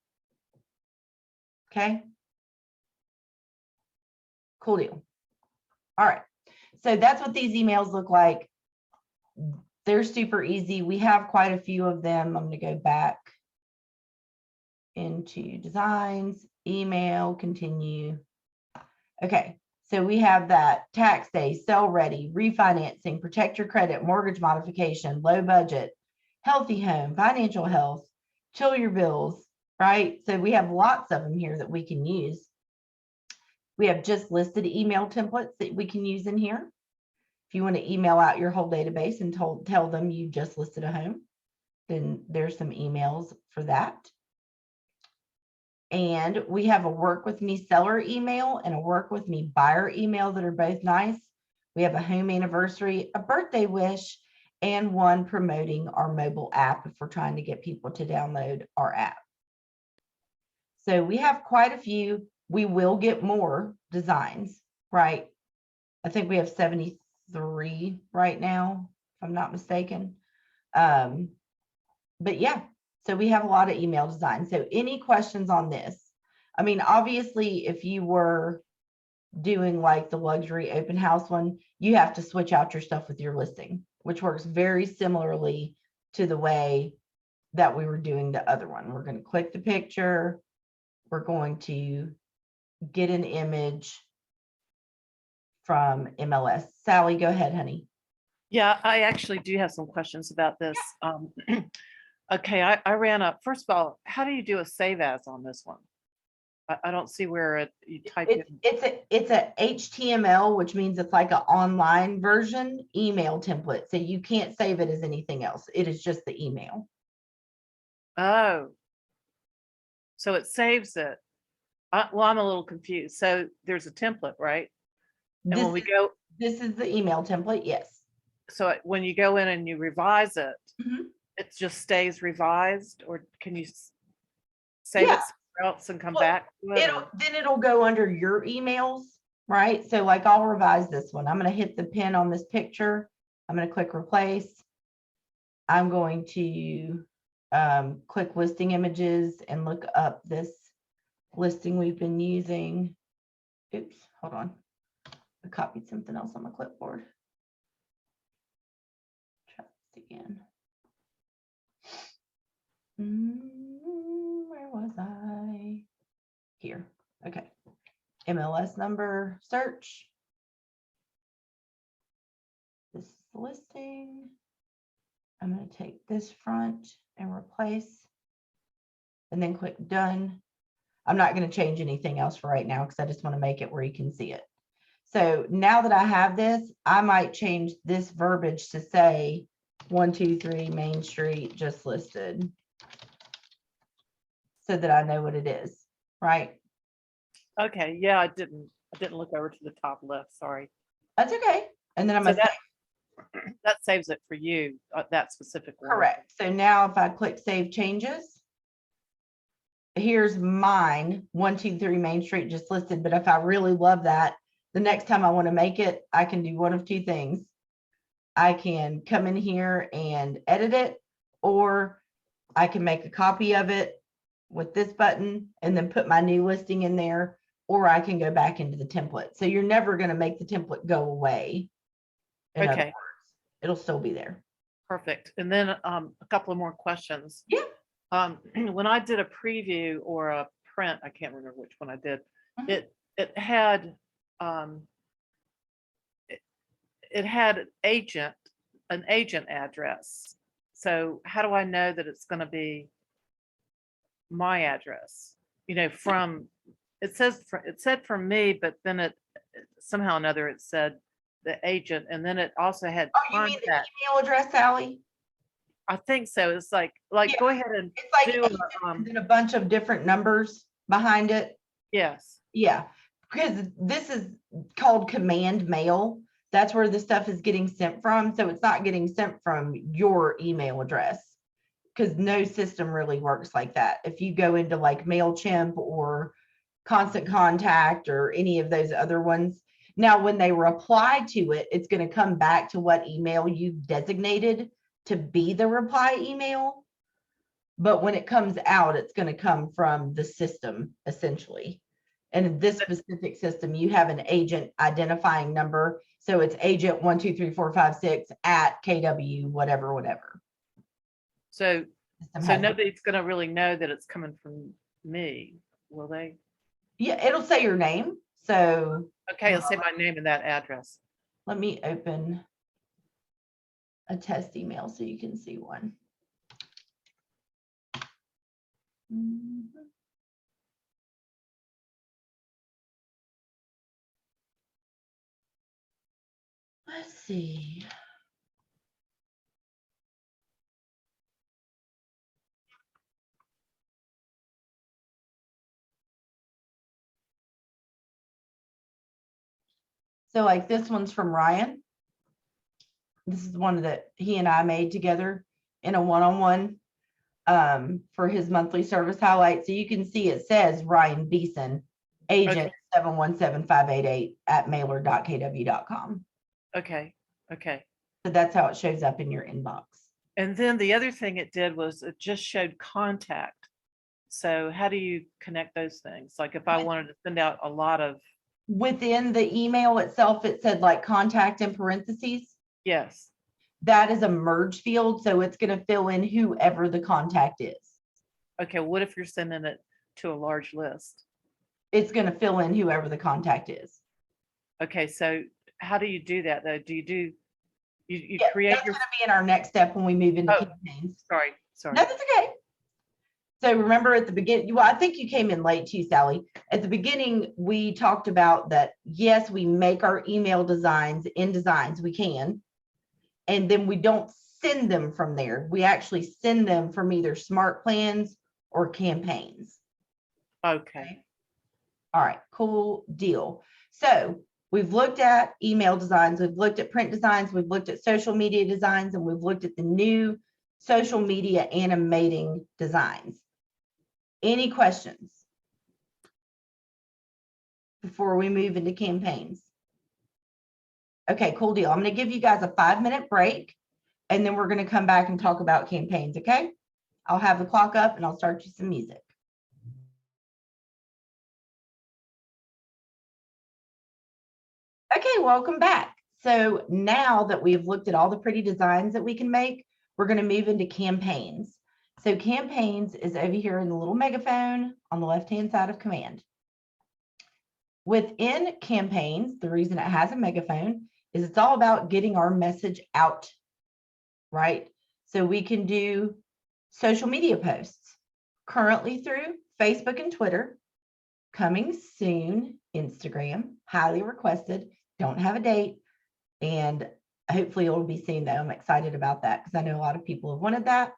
Okay. Cool deal. All right. So that's what these emails look like. They're super easy. We have quite a few of them. I'm going to go back into designs, email, continue. Okay. So we have that tax day, sell ready, refinancing, protect your credit, mortgage modification, low budget, healthy home, financial health, chill your bills, right? So we have lots of them here that we can use. We have just listed email templates that we can use in here. If you want to email out your whole database and tell them you just listed a home, then there's some emails for that. And we have a work with me seller email and a work with me buyer email that are both nice. We have a home anniversary, a birthday wish, and one promoting our mobile app if we're trying to get people to download our app. So we have quite a few. We will get more designs, right? I think we have 73 right now, if I'm not mistaken. But yeah. So we have a lot of email design. So any questions on this? I mean, obviously, if you were doing like the luxury open house one, you have to switch out your stuff with your listing, which works very similarly to the way that we were doing the other one. We're going to click the picture. We're going to get an image from MLS. Sally, go ahead, honey. Yeah, I actually do have some questions about this. Okay, I ran up. First of all, how do you do a save as on this one? I don't see where you type in. It's a HTML, which means it's like an online version email template. So you can't save it as anything else. It is just the email. Oh, so it saves it. Well, I'm a little confused. So there's a template, right? And when we go, this is the email template. Yes. So when you go in and you revise it, it just stays revised, or can you save it somewhere else and come back to it? Then it'll go under your emails, right? So like I'll revise this one. I'm going to hit the pin on this picture. I'm going to click replace. I'm going to click listing images and look up this listing we've been using. Oops, hold on. I copied something else on my clipboard. Try this again. Where was I? Here. Okay. MLS number search. This is the listing. I'm going to take this front and replace, and then click done. I'm not going to change anything else for right now because I just want to make it where you can see it. So now that I have this, I might change this verbiage to say 123 Main Street just listed, so that I know what it is, right? Okay, yeah, I didn't look over to the top left, sorry. That's okay. And then I'm So going to that saves it for you, that specific one. correct. So now if I click save changes, here's mine, 123 Main Street just listed. But if I really love that, the next time I want to make it, I can do one of two things. I can come in here and edit it, or I can make a copy of it with this button and then put my new listing in there, or I can go back into the template. So you're never going to make the template go away. In other Okay. words, it'll still be there. Perfect. And then a couple of more questions. Yeah. When I did a preview or a print, I can't remember which one I did. Mhm. It had it had an agent address. So how do I know that it's going to be my address? You know, from it said from me, but then it somehow or another it said the agent, and then it also had Oh, you mean the contact. email address, Sally? I think so. It's like Yeah. go ahead and It's like do agent and then a bunch of different numbers behind it. yes. Yeah, because this is called command mail. That's where the stuff is getting sent from. So it's not getting sent from your email address, because no system really works like that. If you go into like MailChimp or Constant Contact or any of those other ones, now when they reply to it, it's going to come back to what email you've designated to be the reply email. But when it comes out, it's going to come from the system essentially. And in this specific system, you have an agent identifying number. So it's agent 12345 at KW, whatever. So System has- nobody's going to really know that it's coming from me, will they? Yeah, it'll say your name. So Okay, I'll say my name and that address. let me open a test email so you can see one. Let's see. So like this one's from Ryan. This is one that he and I made together in a one-on-one for his monthly service highlight. So you can see it says Ryan Beeson, agent 717588 at mailer.kw.com. Okay. So that's how it shows up in your inbox. And then the other thing it did was it just showed contact. So how do you connect those things? Like if I wanted to send out a lot of. Within the email itself, it said like contact in parentheses. Yes. That is a merge field. So it's going to fill in whoever the contact is. Okay. What if you're sending it to a large list? It's going to fill in whoever the contact is. Okay. So how do you do that though? Do you do, you Yeah, create that's your, going to be in our next step when we move into Oh. campaigns. sorry. No, that's okay. So remember at the beginning, well, I think you came in late too, Sally. At the beginning, we talked about that, yes, we make our email designs in Designs, we can. And then we don't send them from there. We actually send them from either Smart Plans or Campaigns. Okay. All right, cool deal. So we've looked at email designs, we've looked at print designs, we've looked at social media designs, and we've looked at the new social media animating designs. Any questions before we move into campaigns? Okay, cool deal. I'm going to give you guys a 5-minute break, and then we're going to come back and talk about campaigns, okay? I'll have the clock up and I'll start you some music. Okay, welcome back. So now that we've looked at all the pretty designs that we can make, we're going to move into campaigns. So campaigns is over here in the little megaphone on the left-hand side of command. Within campaigns, the reason it has a megaphone is it's all about getting our message out, right? So we can do social media posts currently through Facebook and Twitter, coming soon, Instagram, highly requested, don't have a date, and hopefully it'll be soon though. I'm excited about that because I know a lot of people have wanted that.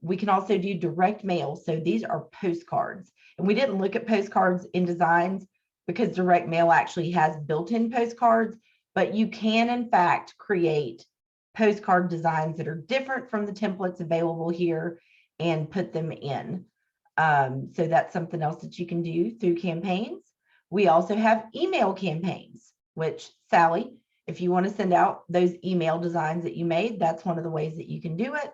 We can also do direct mail. So these are postcards, and we didn't look at postcards in designs because direct mail actually has built-in postcards, but you can in fact create postcard designs that are different from the templates available here and put them in. So that's something else that you can do through campaigns. We also have email campaigns, which Sally, if you want to send out those email designs that you made, that's one of the ways that you can do it.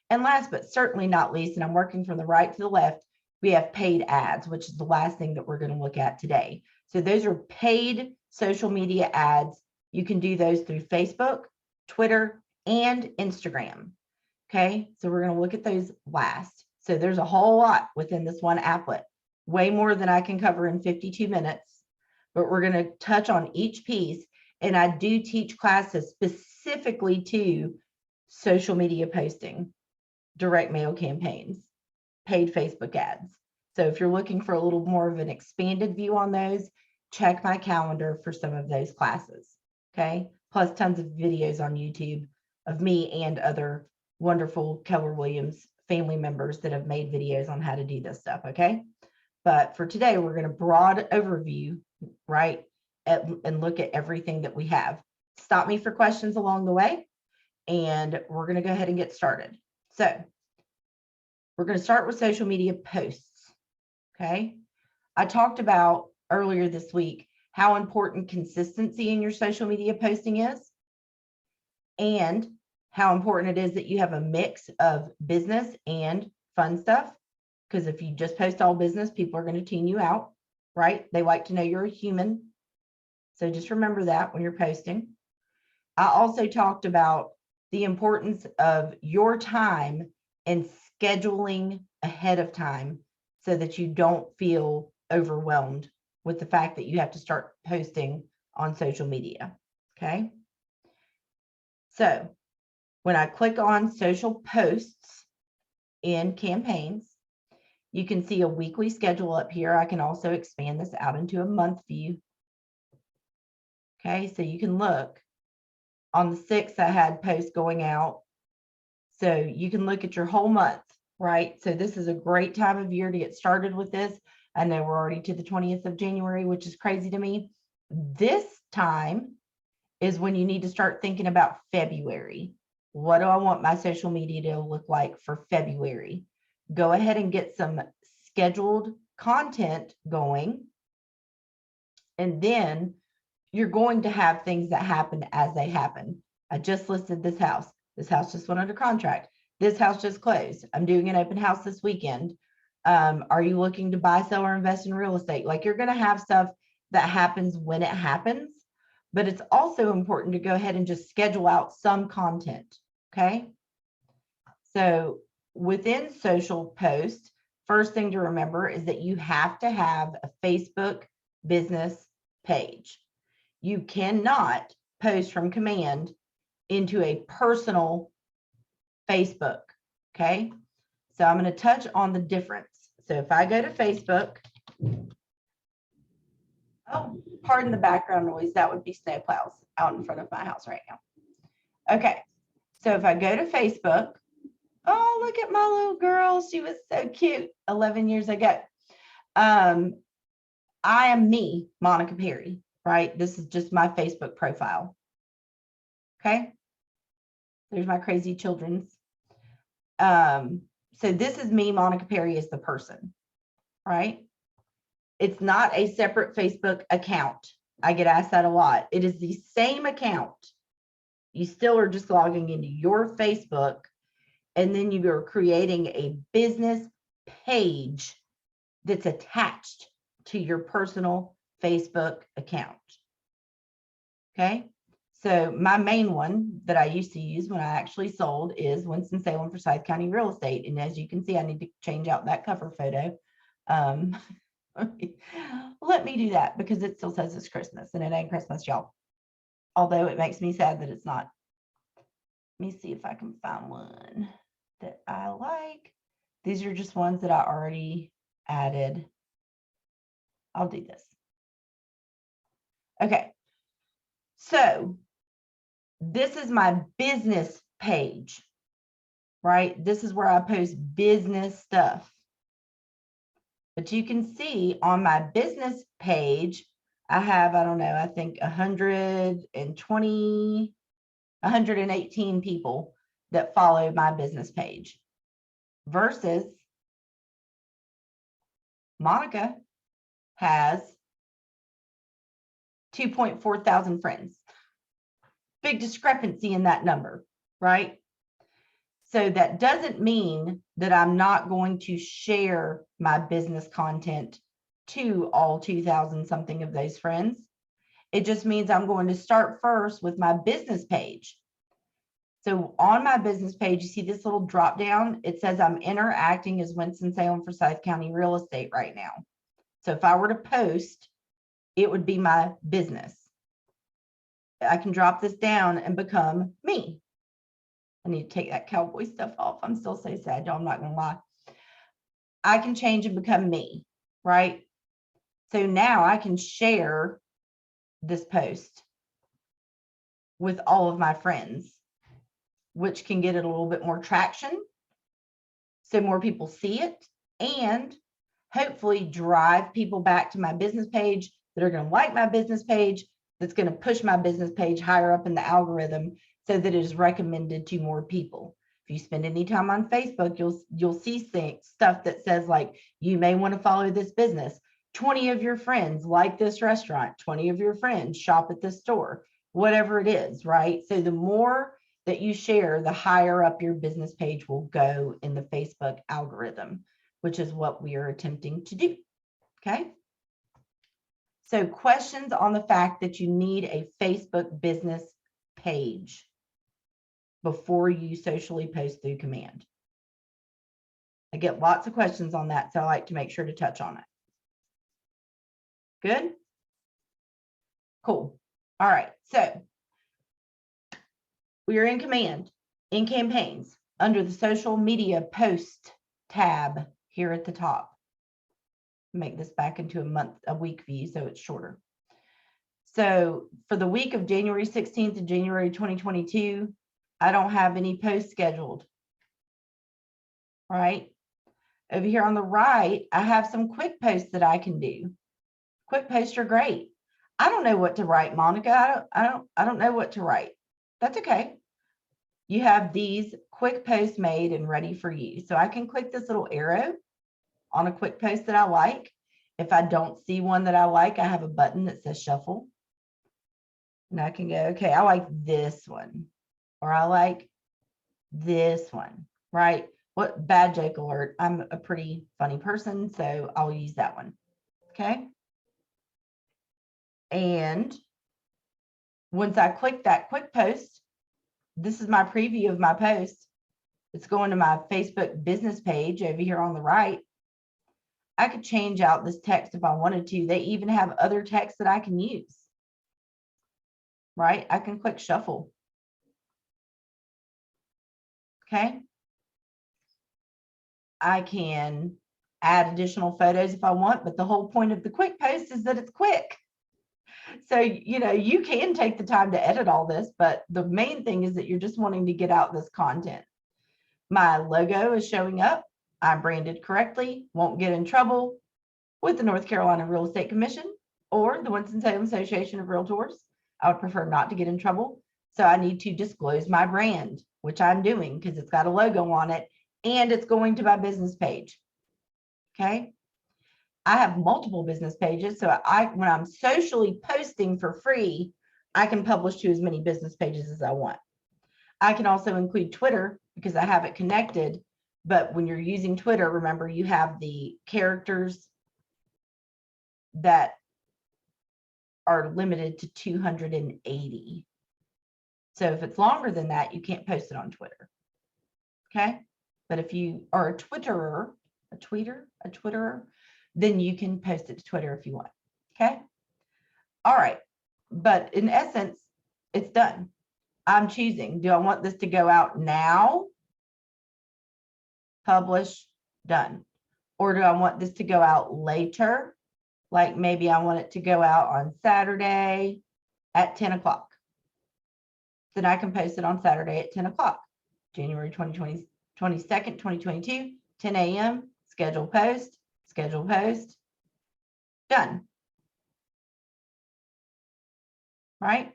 And last but certainly not least, and I'm working from the right to the left, we have paid ads, which is the last thing that we're going to look at today. So those are paid social media ads. You can do those through Facebook, Twitter, and Instagram. Okay, so we're going to look at those last. So there's a whole lot within this one applet, way more than I can cover in 52 minutes, but we're going to touch on each piece. And I do teach classes specifically to social media posting, direct mail campaigns, paid Facebook ads. So if you're looking for a little more of an expanded view on those, check my calendar for some of those classes. Okay, plus tons of videos on YouTube of me and other wonderful Keller Williams family members that have made videos on how to do this stuff. Okay, but for today, we're going to broad overview, right, and look at everything that we have. Stop me for questions along the way, and we're going to go ahead and get started. So we're going to start with social media posts. Okay, I talked about earlier this week how important consistency in your social media posting is, and how important it is that you have a mix of business and fun stuff. Because if you just post all business, people are going to tune you out, right? They like to know you're a human. So just remember that when you're posting. I also talked about the importance of your time and scheduling ahead of time so that you don't feel overwhelmed with the fact that you have to start posting on social media. Okay. So when I click on social posts in campaigns, you can see a weekly schedule up here. I can also expand this out into a month view. Okay, so you can look. On the 6th, I had posts going out. So you can look at your whole month, right? So this is a great time of year to get started with this. I know we're already to the 20th of January, which is crazy to me. This time is when you need to start thinking about February. What do I want my social media to look like for February? Go ahead and get some scheduled content going. And then you're going to have things that happen as they happen. I just listed this house. This house just went under contract. This house just closed. I'm doing an open house this weekend. Are you looking to buy, sell, or invest in real estate? Like, you're going to have stuff that happens when it happens, but it's also important to go ahead and just schedule out some content. Okay. So within social posts, first thing to remember is that you have to have a Facebook business page. You cannot post from command into a personal Facebook. Okay. So I'm going to touch on the difference. So if I go to Facebook, oh, pardon the background noise. That would be snowplows out in front of my house right now. Okay. So if I go to Facebook, oh, look at my little girl. She was so cute 11 years ago. I am me, Monica Perry, right? This is just my Facebook profile. Okay. There's my crazy children's. So this is me, Monica Perry, as the person, right? It's not a separate Facebook account. I get asked that a lot. It is the same account. You still are just logging into your Facebook, and then you are creating a business page that's attached to your personal Facebook account. Okay, so my main one that I used to use when I actually sold is Winston-Salem Forsyth County Real Estate. And as you can see, I need to change out that cover photo. Let me do that because it still says it's Christmas and it ain't Christmas, y'all. Although it makes me sad that it's not. Let me see if I can find one that I like. These are just ones that I already added. I'll do this. Okay. So this is my business page, right? This is where I post business stuff. But you can see on my business page, I have, I don't know, I think 118 people that follow my business page versus Monica has 2.4 thousand friends. Big discrepancy in that number, right? So that doesn't mean that I'm not going to share my business content to all 2,000 something of those friends. It just means I'm going to start first with my business page. So on my business page, you see this little drop down. It says I'm interacting as Winston-Salem Forsyth County Real Estate right now. So if I were to post, it would be my business. I can drop this down and become me. I need to take that cowboy stuff off. I'm still so sad, y'all. I'm not gonna lie. I can change and become me, right? So now I can share this post with all of my friends, which can get it a little bit more traction. So more people see it and hopefully drive people back to my business page that are going to like my business page, that's going to push my business page higher up in the algorithm so that it is recommended to more people. If you spend any time on Facebook, you'll see stuff that says like, you may want to follow this business. 20 of your friends like this restaurant, 20 of your friends shop at this store, whatever it is, right? So the more that you share, the higher up your business page will go in the Facebook algorithm, which is what we are attempting to do, okay? So questions on the fact that you need a Facebook business page before you socially post through command. I get lots of questions on that, so I like to make sure to touch on it. Good? Cool. All right, so we are in command, in campaigns, under the social media post tab here at the top. Make this back into a week view so it's shorter. So for the week of January 16th to January 2022, I don't have any posts scheduled. Right? Over here on the right, I have some quick posts that I can do. Quick posts are great. I don't know what to write, Monica. I don't know what to write. That's okay. You have these quick posts made and ready for you. So I can click this little arrow on a quick post that I like. If I don't see one that I like, I have a button that says shuffle. And I can go, okay, I like this one, or I like this one, right? What bad joke alert. I'm a pretty funny person, so I'll use that one. Okay. And once I click that quick post, this is my preview of my post. It's going to my Facebook business page over here on the right. I could change out this text if I wanted to. They even have other text that I can use. Right? I can click shuffle. Okay. I can add additional photos if I want, but the whole point of the quick post is that it's quick. So, you know, you can take the time to edit all this, but the main thing is that you're just wanting to get out this content. My logo is showing up. I'm branded correctly, won't get in trouble with the North Carolina Real Estate Commission or the Winston-Salem Association of Realtors. I would prefer not to get in trouble. So I need to disclose my brand, which I'm doing because it's got a logo on it and it's going to my business page. Okay. I have multiple business pages. So when I'm socially posting for free, I can publish to as many business pages as I want. I can also include Twitter because I have it connected. But when you're using Twitter, remember you have the characters that are limited to 280. So if it's longer than that, you can't post it on Twitter. Okay. But if you are a Twitterer, then you can post it to Twitter if you want. Okay. All right. But in essence, it's done. I'm choosing, do I want this to go out now? Publish, done. Or do I want this to go out later? Like maybe I want it to go out on Saturday at 10 o'clock. Then I can post it on Saturday at 10 o'clock, January 22nd, 2022, 10 a.m., schedule post, done. Right?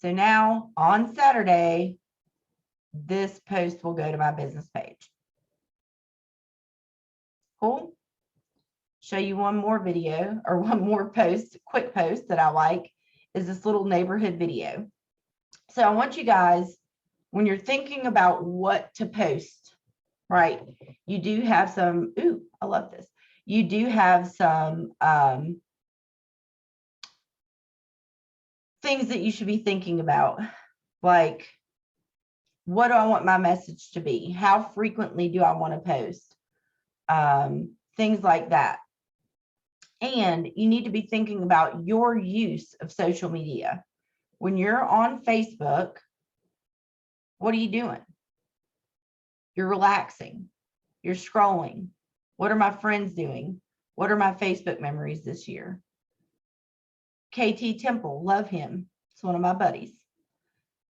So now on Saturday, this post will go to my business page. Cool. Show you one more video or one more post, quick post that I like is this little neighborhood video. So I want you guys, when you're thinking about what to post, right, you do have some, ooh, I love this. You do have some things that you should be thinking about, like, what do I want my message to be? How frequently do I want to post? Things like that. And you need to be thinking about your use of social media. When you're on Facebook, what are you doing? You're relaxing. You're scrolling. What are my friends doing? What are my Facebook memories this year? KT Temple, love him. It's one of my buddies.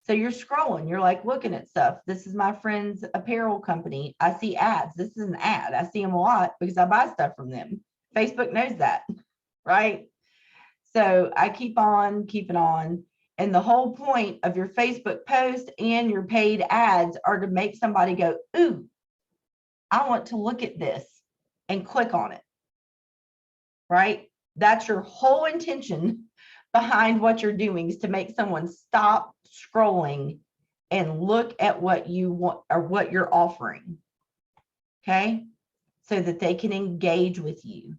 So you're scrolling, you're like looking at stuff. This is my friend's apparel company. I see ads. This is an ad. I see them a lot because I buy stuff from them. Facebook knows that, right? So I keep on keeping on. And the whole point of your Facebook post and your paid ads are to make somebody go, ooh, I want to look at this and click on it, right? That's your whole intention behind what you're doing, is to make someone stop scrolling and look at what you want or what you're offering. Okay. So that they can engage with you.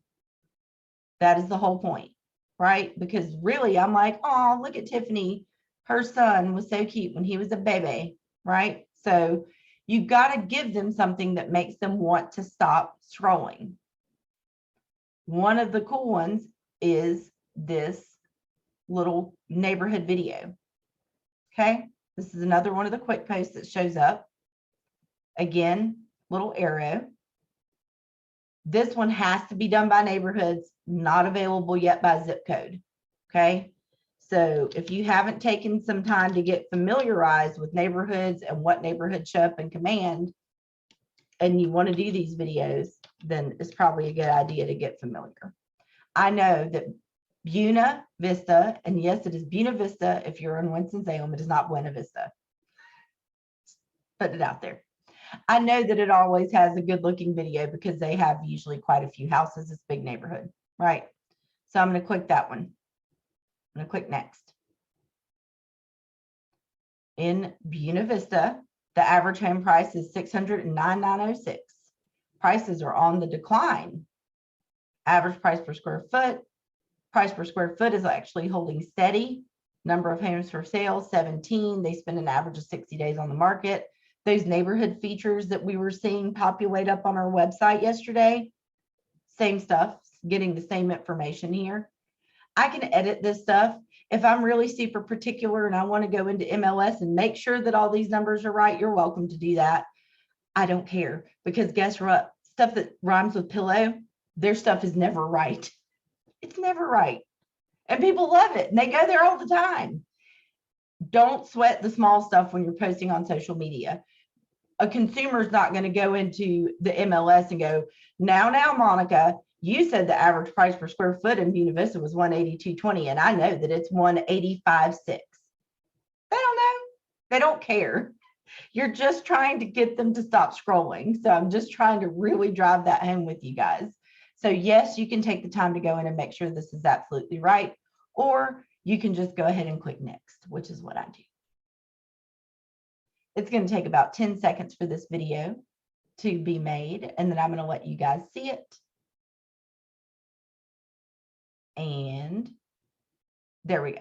That is the whole point, right? Because really I'm like, oh, look at Tiffany. Her son was so cute when he was a baby, right? So you've got to give them something that makes them want to stop scrolling. One of the cool ones is this little neighborhood video. Okay, this is another one of the quick posts that shows up. Again, little arrow. This one has to be done by neighborhoods, not available yet by zip code. Okay, so if you haven't taken some time to get familiarized with neighborhoods and what neighborhoods show up in command, and you want to do these videos, then it's probably a good idea to get familiar. I know that Buena Vista, and yes, it is Buena Vista. If you're in Winston-Salem, it is not Buena Vista. Put it out there. I know that it always has a good looking video because they have usually quite a few houses. It's a big neighborhood, right? So I'm going to click that one. I'm going to click next. In Buena Vista, the average home price is $609,906. Prices are on the decline. Average price per square foot. Price per square foot is actually holding steady. Number of homes for sale, 17. They spend an average of 60 days on the market. Those neighborhood features that we were seeing populate up on our website yesterday, same stuff, getting the same information here. I can edit this stuff. If I'm really super particular and I want to go into MLS and make sure that all these numbers are right, you're welcome to do that. I don't care, because guess what? Stuff that rhymes with pillow, their stuff is never right. It's never right. And people love it and they go there all the time. Don't sweat the small stuff when you're posting on social media. A consumer is not going to go into the MLS and go, now, Monica, you said the average price per square foot in Buena Vista was $182.20, and I know that it's $185.6. They don't know. They don't care. You're just trying to get them to stop scrolling. So I'm just trying to really drive that home with you guys. So yes, you can take the time to go in and make sure this is absolutely right, or you can just go ahead and click next, which is what I do. It's going to take about 10 seconds for this video to be made, and then I'm going to let you guys see it. And there we go.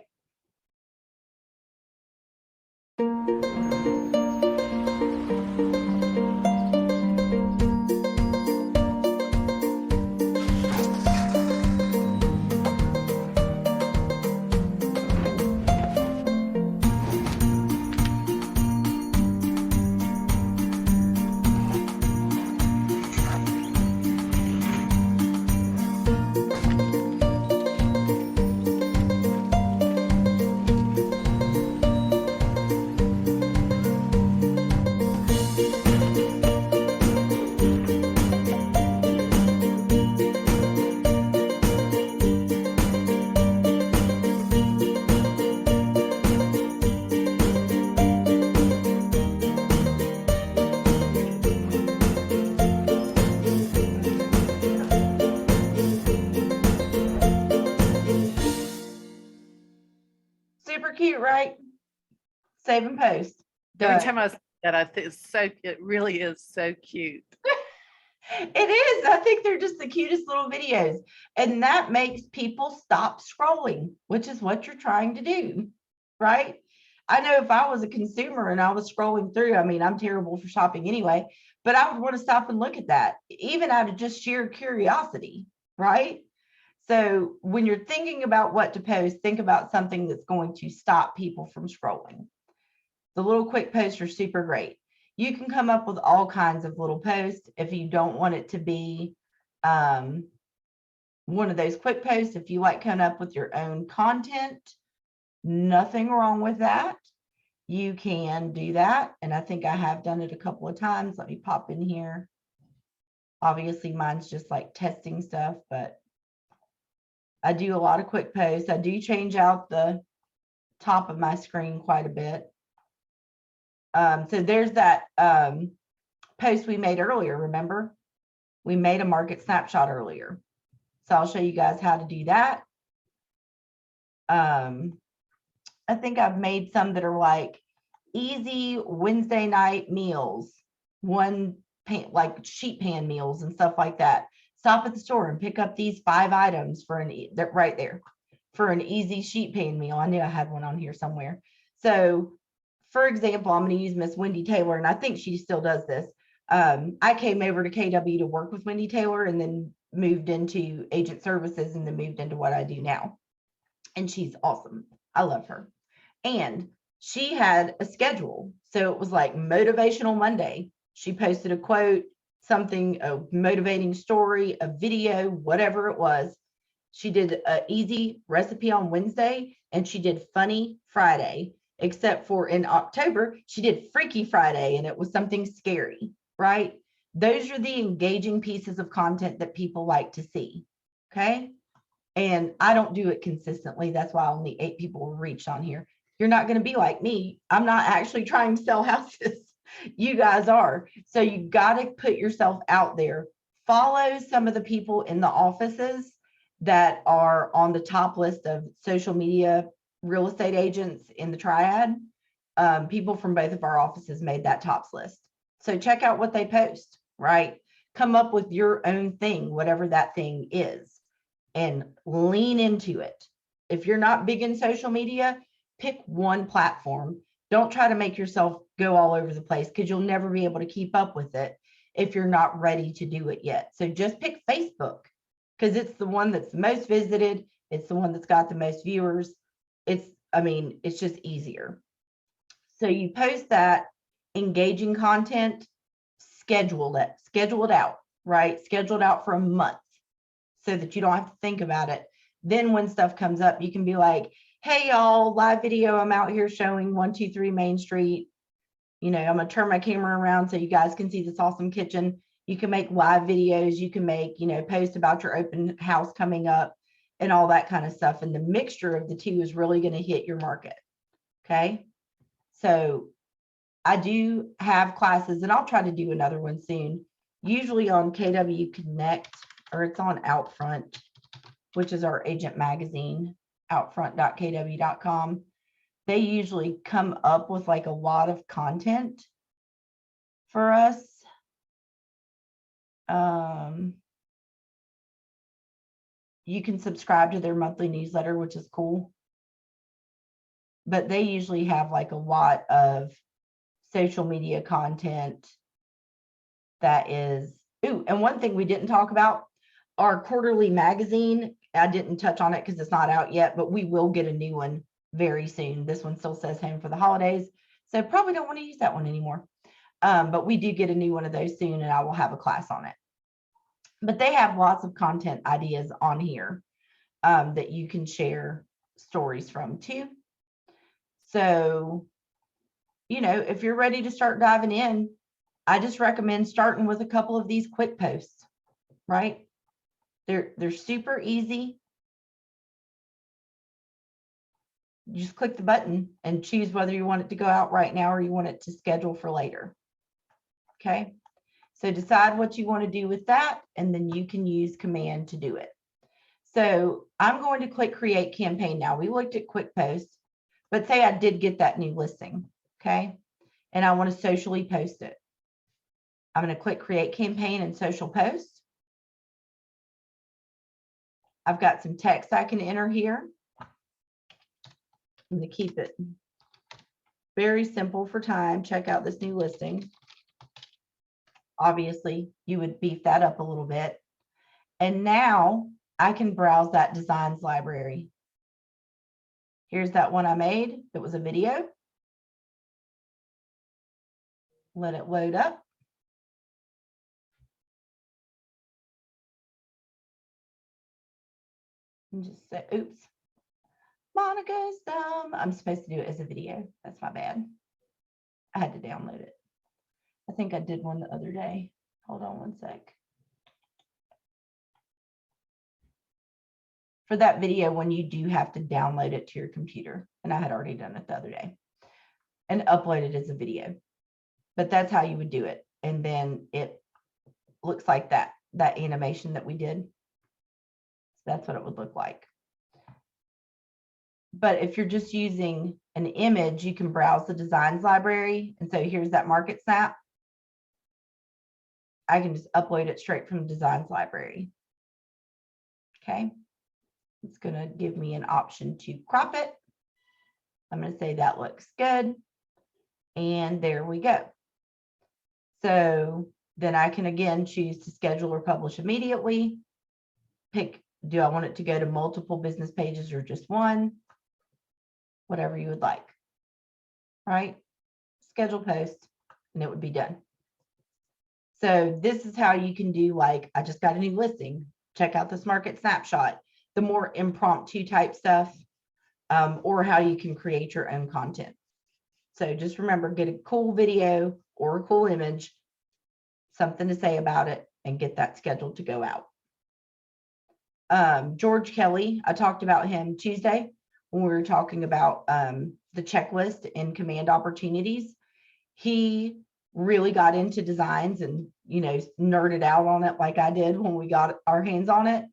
Super cute, right? Save and post. Every Done. time I see that, I think it's so, it really is so cute. It is. I think they're just the cutest little videos. And that makes people stop scrolling, which is what you're trying to do, right? I know if I was a consumer and I was scrolling through, I mean, I'm terrible for shopping anyway, but I would want to stop and look at that, even out of just sheer curiosity, right? So when you're thinking about what to post, think about something that's going to stop people from scrolling. The little quick posts are super great. You can come up with all kinds of little posts if you don't want it to be one of those quick posts. If you like coming up with your own content, nothing wrong with that. You can do that. And I think I have done it a couple of times. Let me pop in here. Obviously, mine's just like testing stuff, but I do a lot of quick posts. I do change out the top of my screen quite a bit. So there's that post we made earlier, remember? We made a market snapshot earlier. So I'll show you guys how to do that. I think I've made some that are like easy Wednesday night meals, like sheet pan meals and stuff like that. Stop at the store and pick up these 5 items for right there for an easy sheet pan meal. I knew I had one on here somewhere. So for example, I'm going to use Miss Wendy Taylor, and I think she still does this. I came over to KW to work with Wendy Taylor and then moved into agent services and then moved into what I do now. And she's awesome. I love her. And she had a schedule. So it was like Motivational Monday. She posted a quote, something, a motivating story, a video, whatever it was. She did an easy recipe on Wednesday, and she did funny Friday, except for in October, she did Freaky Friday, and it was something scary, right? Those are the engaging pieces of content that people like to see, okay? And I don't do it consistently. That's why only 8 people were reached on here. You're not going to be like me. I'm not actually trying to sell houses. You guys are. So you got to put yourself out there. Follow some of the people in the offices that are on the top list of social media real estate agents in the triad. People from both of our offices made that tops list. So check out what they post, right? Come up with your own thing, whatever that thing is, and lean into it. If you're not big in social media, pick one platform. Don't try to make yourself go all over the place because you'll never be able to keep up with it if you're not ready to do it yet. So just pick Facebook because it's the one that's the most visited. It's the one that's got the most viewers. It's just easier. So you post that engaging content, schedule it out, right? Schedule it out for a month so that you don't have to think about it. Then when stuff comes up, you can be like, hey y'all, live video, I'm out here showing 123 Main Street. I'm gonna turn my camera around so you guys can see this awesome kitchen. You can make live videos, you can make, post about your open house coming up and all that kind of stuff. And the mixture of the two is really going to hit your market. Okay. So I do have classes, and I'll try to do another one soon, usually on KW Connect, or it's on Outfront, which is our agent magazine, outfront.kw.com. they usually come up with like a lot of content for us. You can subscribe to their monthly newsletter, which is cool. But they usually have like a lot of social media content that is, ooh, and one thing we didn't talk about, our quarterly magazine. I didn't touch on it because it's not out yet, but we will get a new one very soon. This one still says Home for the Holidays, so probably don't want to use that one anymore. But we do get a new one of those soon, and I will have a class on it. But they have lots of content ideas on here that you can share stories from too. So, you know, if you're ready to start diving in, I just recommend starting with a couple of these quick posts, right? They're super easy. You just click the button and choose whether you want it to go out right now or you want it to schedule for later. Okay, so decide what you want to do with that, and then you can use command to do it. So I'm going to click create campaign now. We looked at quick posts, but say I did get that new listing, okay, and I want to socially post it. I'm going to click create campaign and social post. I've got some text I can enter here. I'm going to keep it very simple for time. Check out this new listing. Obviously, you would beef that up a little bit. And now I can browse that designs library. Here's that one I made. It was a video. Let it load up. And just say, oops. Monica's dumb. I'm supposed to do it as a video. That's my bad. I had to download it. I think I did one the other day. Hold on one sec. For that video, when you do have to download it to your computer, and I had already done it the other day, and upload it as a video. But that's how you would do it. And then it looks like that animation that we did. So that's what it would look like. But if you're just using an image, you can browse the designs library. And so here's that market snap. I can just upload it straight from the designs library. Okay. It's going to give me an option to crop it. I'm going to say that looks good. And there we go. So then I can again choose to schedule or publish immediately. Pick, do I want it to go to multiple business pages or just one? Whatever you would like, right? Schedule post, and it would be done. So this is how you can do, like, I just got a new listing. Check out this market snapshot, the more impromptu type stuff, or how you can create your own content. So just remember, get a cool video or a cool image, something to say about it, and get that scheduled to go out. George Kelly, I talked about him Tuesday when we were talking about the checklist in command opportunities. He really got into designs and, you know, nerded out on it like I did when we got our hands on it.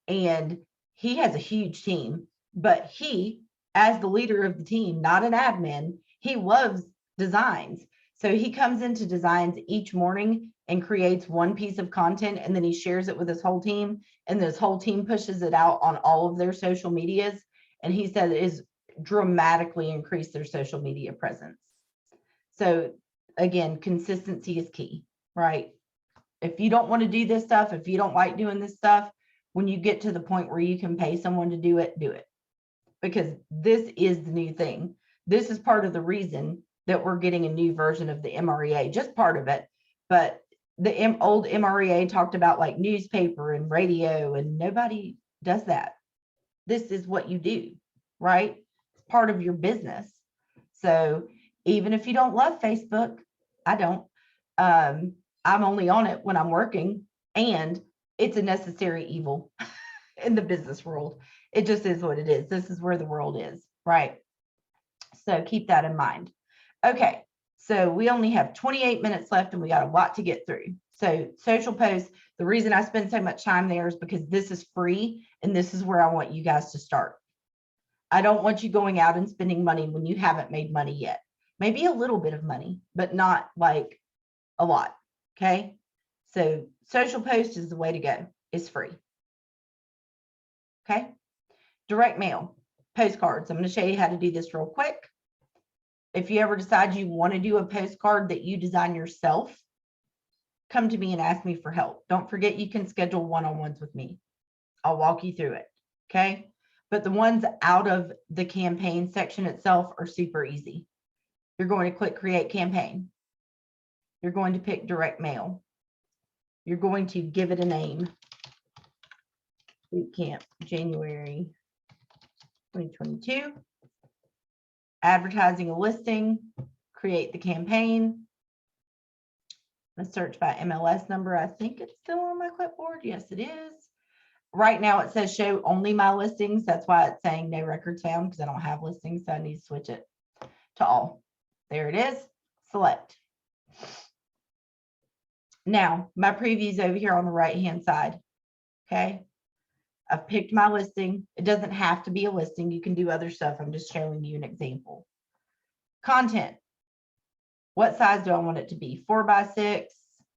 And he has a huge team, but he, as the leader of the team, not an admin, he loves designs. So he comes into designs each morning and creates one piece of content, and then he shares it with his whole team, and this whole team pushes it out on all of their social medias. And he said it is dramatically increased their social media presence. So again, consistency is key, right? If you don't want to do this stuff, if you don't like doing this stuff, when you get to the point where you can pay someone to do it, because this is the new thing. This is part of the reason that we're getting a new version of the MREA, just part of it. But the old MREA talked about like newspaper and radio, and nobody does that. This is what you do, right? It's part of your business. So even if you don't love Facebook, I don't, I'm only on it when I'm working, and it's a necessary evil in the business world. It just is what it is. This is where the world is, right? So keep that in mind. Okay, so we only have 28 minutes left and we got a lot to get through. So social posts, the reason I spend so much time there is because this is free and this is where I want you guys to start. I don't want you going out and spending money when you haven't made money yet. Maybe a little bit of money, but not like a lot. Okay. So social post is the way to go. It's free. Okay. Direct mail, postcards. I'm going to show you how to do this real quick. If you ever decide you want to do a postcard that you design yourself, come to me and ask me for help. Don't forget you can schedule one-on-ones with me. I'll walk you through it. Okay. But the ones out of the campaign section itself are super easy. You're going to click create campaign. You're going to pick direct mail. You're going to give it a name. Boot Camp January 2022. Advertising a listing. Create the campaign. Let's search by MLS number. I think it's still on my clipboard. Yes, it is. Right now it says show only my listings. That's why it's saying no records found, because I don't have listings. So I need to switch it to all. There it is. Select. Now my preview is over here on the right hand side. Okay. I've picked my listing. It doesn't have to be a listing. You can do other stuff. I'm just showing you an example. Content. What size do I want it to be? 4x6,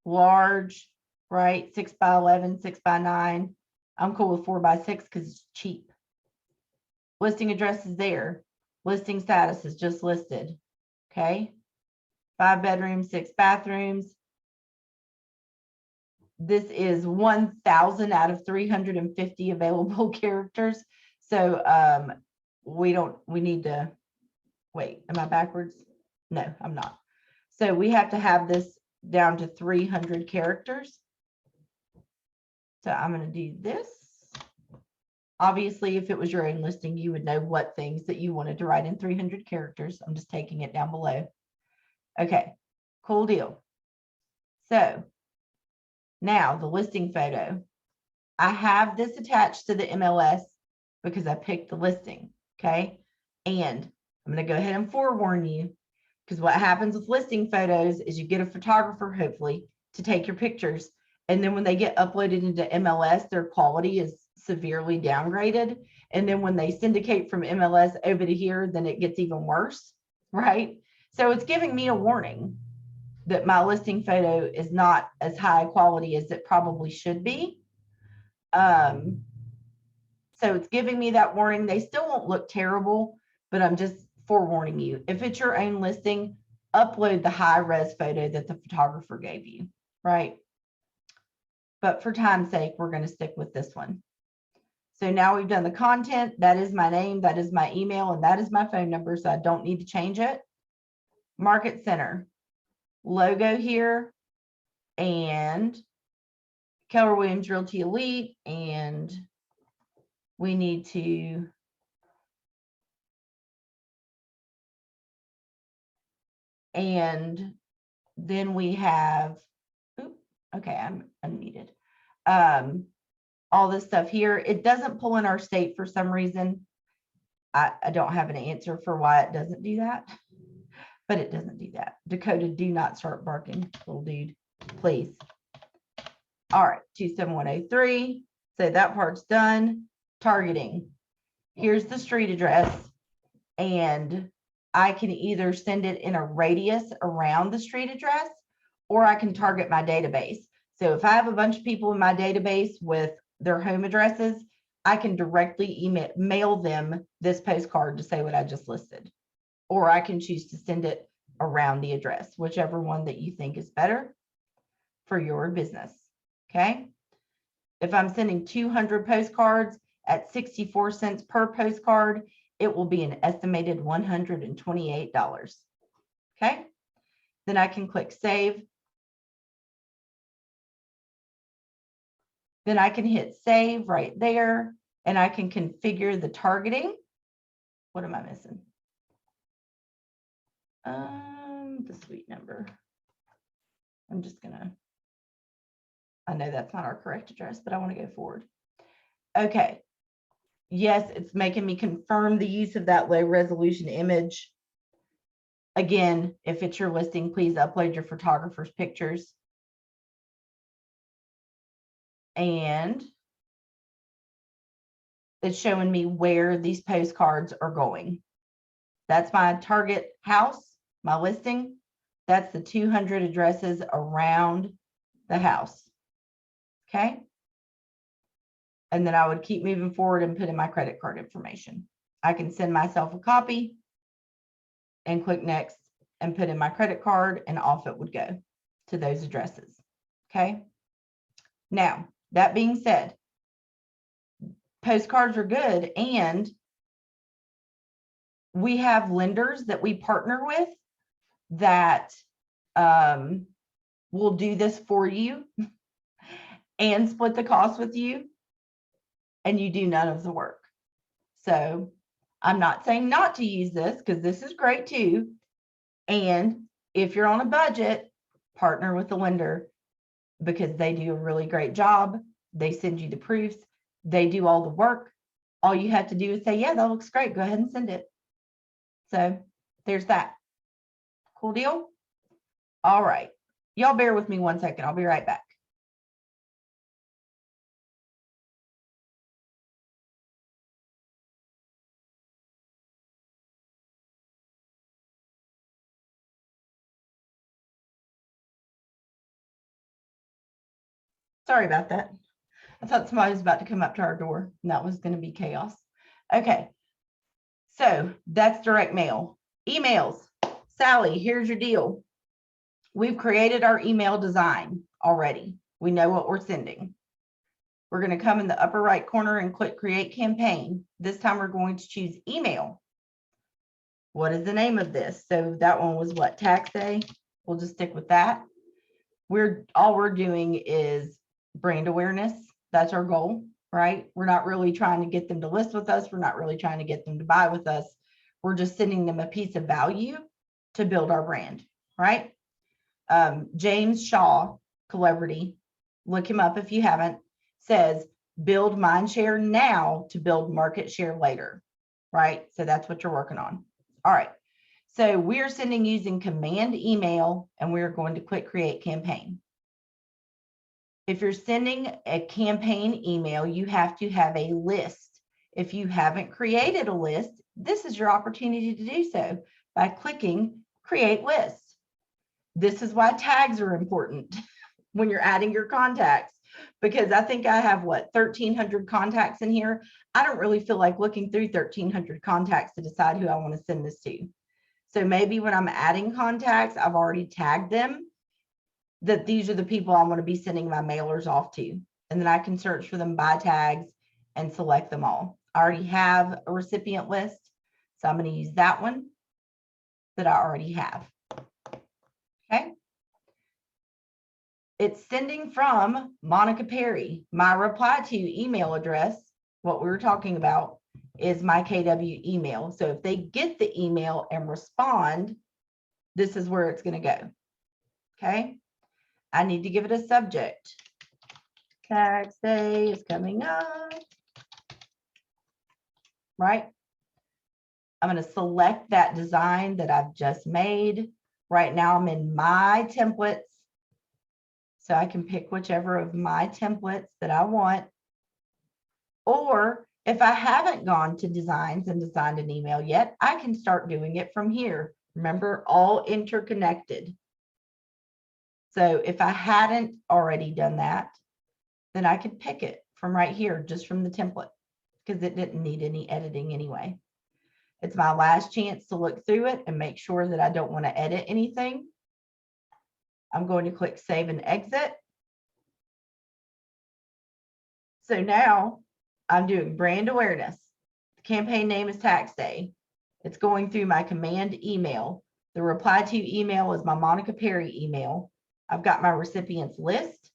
large, right? 6x11, 6x9. I'm cool with 4x6 because it's cheap. Listing address is there. Listing status is just listed. Okay. 5 bedrooms, 6 bathrooms. This is 1,000 out of 350 available characters. So we need to, wait, am I backwards? No, I'm not. So we have to have this down to 300 characters. So I'm going to do this. Obviously, if it was your own listing, you would know what things that you wanted to write in 300 characters. I'm just taking it down below. Okay, cool deal. So now the listing photo. I have this attached to the MLS because I picked the listing. Okay. And I'm going to go ahead and forewarn you, because what happens with listing photos is you get a photographer, hopefully, to take your pictures. And then when they get uploaded into MLS, their quality is severely downgraded. And then when they syndicate from MLS over to here, then it gets even worse, right? So it's giving me a warning that my listing photo is not as high quality as it probably should be. So it's giving me that warning. They still won't look terrible, but I'm just forewarning you. If it's your own listing, upload the high res photo that the photographer gave you, right? But for time's sake, we're going to stick with this one. So now we've done the content. That is my name, that is my email, and that is my phone number, so I don't need to change it. Market Center. Logo here, and Keller Williams Realty Elite, and we need to and then we have, okay, I'm unmuted. All this stuff here. It doesn't pull in our state for some reason. I don't have an answer for why it doesn't do that, but it doesn't do that. Dakota, do not start barking, little dude, please. All right, 27103. So that part's done. Targeting. Here's the street address, and I can either send it in a radius around the street address, or I can target my database. So if I have a bunch of people in my database with their home addresses, I can directly mail them this postcard to say what I just listed. Or I can choose to send it around the address, whichever one that you think is better for your business. Okay. If I'm sending 200 postcards at 64 cents per postcard, it will be an estimated $128. Okay. Then I can click save. Then I can hit save right there, and I can configure the targeting. What am I missing? The suite number. I'm just gonna, I know that's not our correct address, but I want to go forward. Okay. Yes, it's making me confirm the use of that low resolution image. Again, if it's your listing, please upload your photographer's pictures. And it's showing me where these postcards are going. That's my target house, my listing. That's the 200 addresses around the house. Okay. And then I would keep moving forward and put in my credit card information. I can send myself a copy and click next and put in my credit card, and off it would go to those addresses. Okay. Now, that being said, postcards are good, and we have lenders that we partner with that will do this for you and split the cost with you, and you do none of the work. So I'm not saying not to use this, because this is great too. And if you're on a budget, partner with the lender, because they do a really great job. They send you the proofs. They do all the work. All you have to do is say, yeah, that looks great. Go ahead and send it. So there's that. Cool deal? All right. Y'all bear with me 1 second. I'll be right back. Sorry about that. I thought somebody was about to come up to our door, and that was going to be chaos. Okay. So that's direct mail. Emails. Sally, here's your deal. We've created our email design already. We know what we're sending. We're going to come in the upper right corner and click create campaign. This time we're going to choose email. What is the name of this? So that one was what? Tax day. We'll just stick with that. All we're doing is brand awareness. That's our goal, right? We're not really trying to get them to list with us. We're not really trying to get them to buy with us. We're just sending them a piece of value to build our brand, right? James Shaw, Celebrity, look him up if you haven't, says build mind share now to build market share later, right? So that's what you're working on. All right. So we're sending using command email, and we're going to click create campaign. If you're sending a campaign email, you have to have a list. If you haven't created a list, this is your opportunity to do so by clicking create list. This is why tags are important when you're adding your contacts, because I think I have 1,300 contacts in here. I don't really feel like looking through 1,300 contacts to decide who I want to send this to. So maybe when I'm adding contacts, I've already tagged them that these are the people I'm going to be sending my mailers off to. And then I can search for them by tags and select them all. I already have a recipient list, so I'm going to use that one that I already have. Okay. It's sending from Monica Perry. My reply to email address, what we were talking about, is my KW email. So if they get the email and respond, this is where it's going to go. Okay. I need to give it a subject. Tax day is coming up. Right? I'm going to select that design that I've just made. Right now I'm in my templates. So I can pick whichever of my templates that I want. Or if I haven't gone to designs and designed an email yet, I can start doing it from here. Remember, all interconnected. So if I hadn't already done that, then I could pick it from right here, just from the template, because it didn't need any editing anyway. It's my last chance to look through it and make sure that I don't want to edit anything. I'm going to click save and exit. So now I'm doing brand awareness. The campaign name is tax day. It's going through my command email. The reply to email is my Monica Perry email. I've got my recipients list.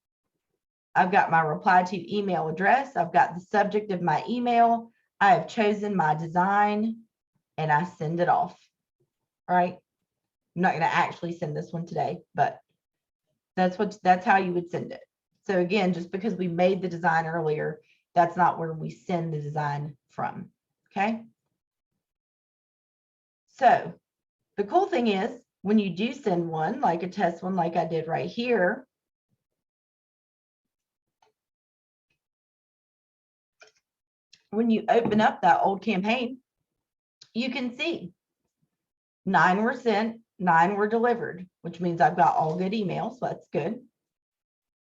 I've got my reply to email address. I've got the subject of my email. I have chosen my design and I send it off. All right. I'm not going to actually send this one today, but that's how you would send it. So again, just because we made the design earlier, that's not where we send the design from. Okay. So the cool thing is, when you do send one, like a test one, like I did right here, when you open up that old campaign, you can see 9 were sent, 9 were delivered, which means I've got all good emails. So that's good.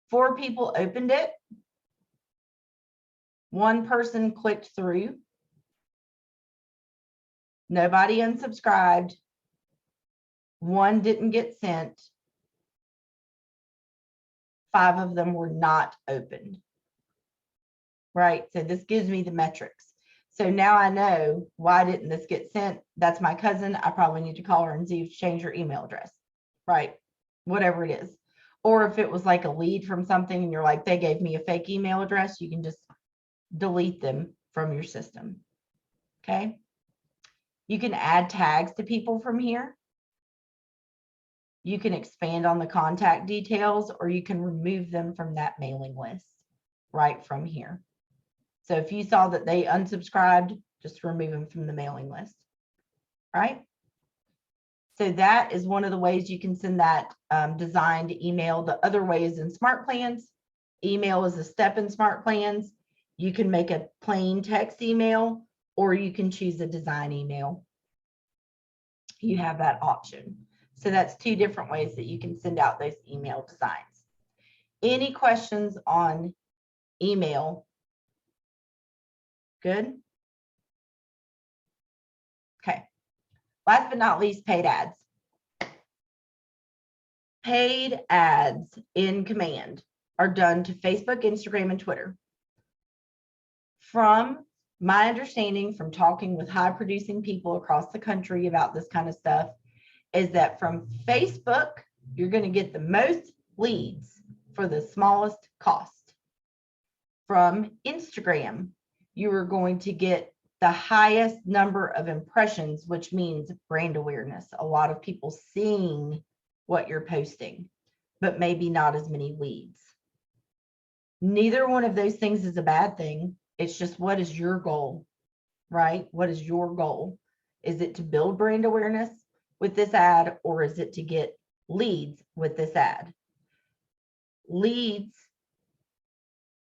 4 people opened it. 1 person clicked through. Nobody unsubscribed. 1 didn't get sent. 5 of them were not opened. Right? So this gives me the metrics. So now I know, why didn't this get sent? That's my cousin. I probably need to call her and see if she changed her email address. Right? Whatever it is. Or if it was like a lead from something and you're like, they gave me a fake email address, you can just delete them from your system. Okay? You can add tags to people from here. You can expand on the contact details, or you can remove them from that mailing list right from here. So if you saw that they unsubscribed, just remove them from the mailing list, right? So that is one of the ways you can send that designed email. The other way is in Smart Plans. Email is a step in Smart Plans. You can make a plain text email, or you can choose a design email. You have that option. So that's 2 different ways that you can send out those email designs. Any questions on email? Good. Okay. Last but not least, paid ads. Paid ads in Command are done to Facebook, Instagram, and Twitter. From my understanding from talking with high producing people across the country about this kind of stuff, is that from Facebook, you're going to get the most leads for the smallest cost. From Instagram, you are going to get the highest number of impressions, which means brand awareness. A lot of people seeing what you're posting, but maybe not as many leads. Neither one of those things is a bad thing. It's just, what is your goal, right? What is your goal? Is it to build brand awareness with this ad, or is it to get leads with this ad? Leads,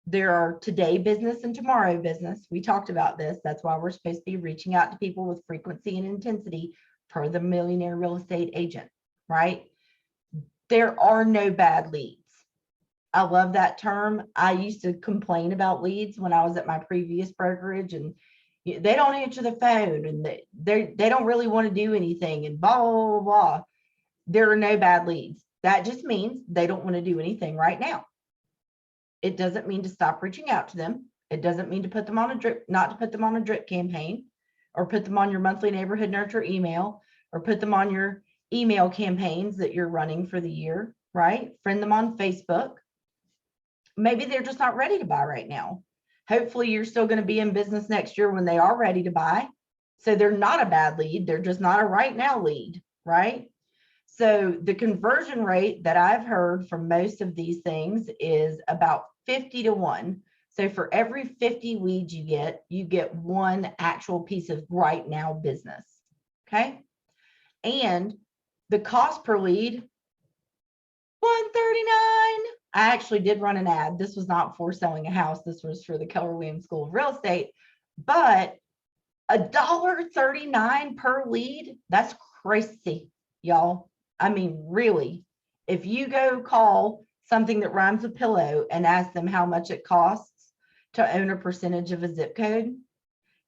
there are today business and tomorrow business. We talked about this. That's why we're supposed to be reaching out to people with frequency and intensity per the Millionaire Real Estate Agent, right? There are no bad leads. I love that term. I used to complain about leads when I was at my previous brokerage, and they don't answer the phone, and they don't really want to do anything, and blah, blah, blah, blah. There are no bad leads. That just means they don't want to do anything right now. It doesn't mean to stop reaching out to them. It doesn't mean to put them on a drip, not to put them on a drip campaign, or put them on your monthly neighborhood nurture email, or put them on your email campaigns that you're running for the year, right? Friend them on Facebook. Maybe they're just not ready to buy right now. Hopefully you're still going to be in business next year when they are ready to buy. So they're not a bad lead. They're just not a right now lead, right? So the conversion rate that I've heard from most of these things is about 50 to 1. So for every 50 leads you get 1 actual piece of right now business. Okay. And the cost per lead, $139. I actually did run an ad. This was not for selling a house. This was for the Keller Williams School of Real Estate. But $1.39 per lead, that's crazy, y'all. I mean, really, if you go call something that rhymes with pillow and ask them how much it costs to own a percentage of a zip code,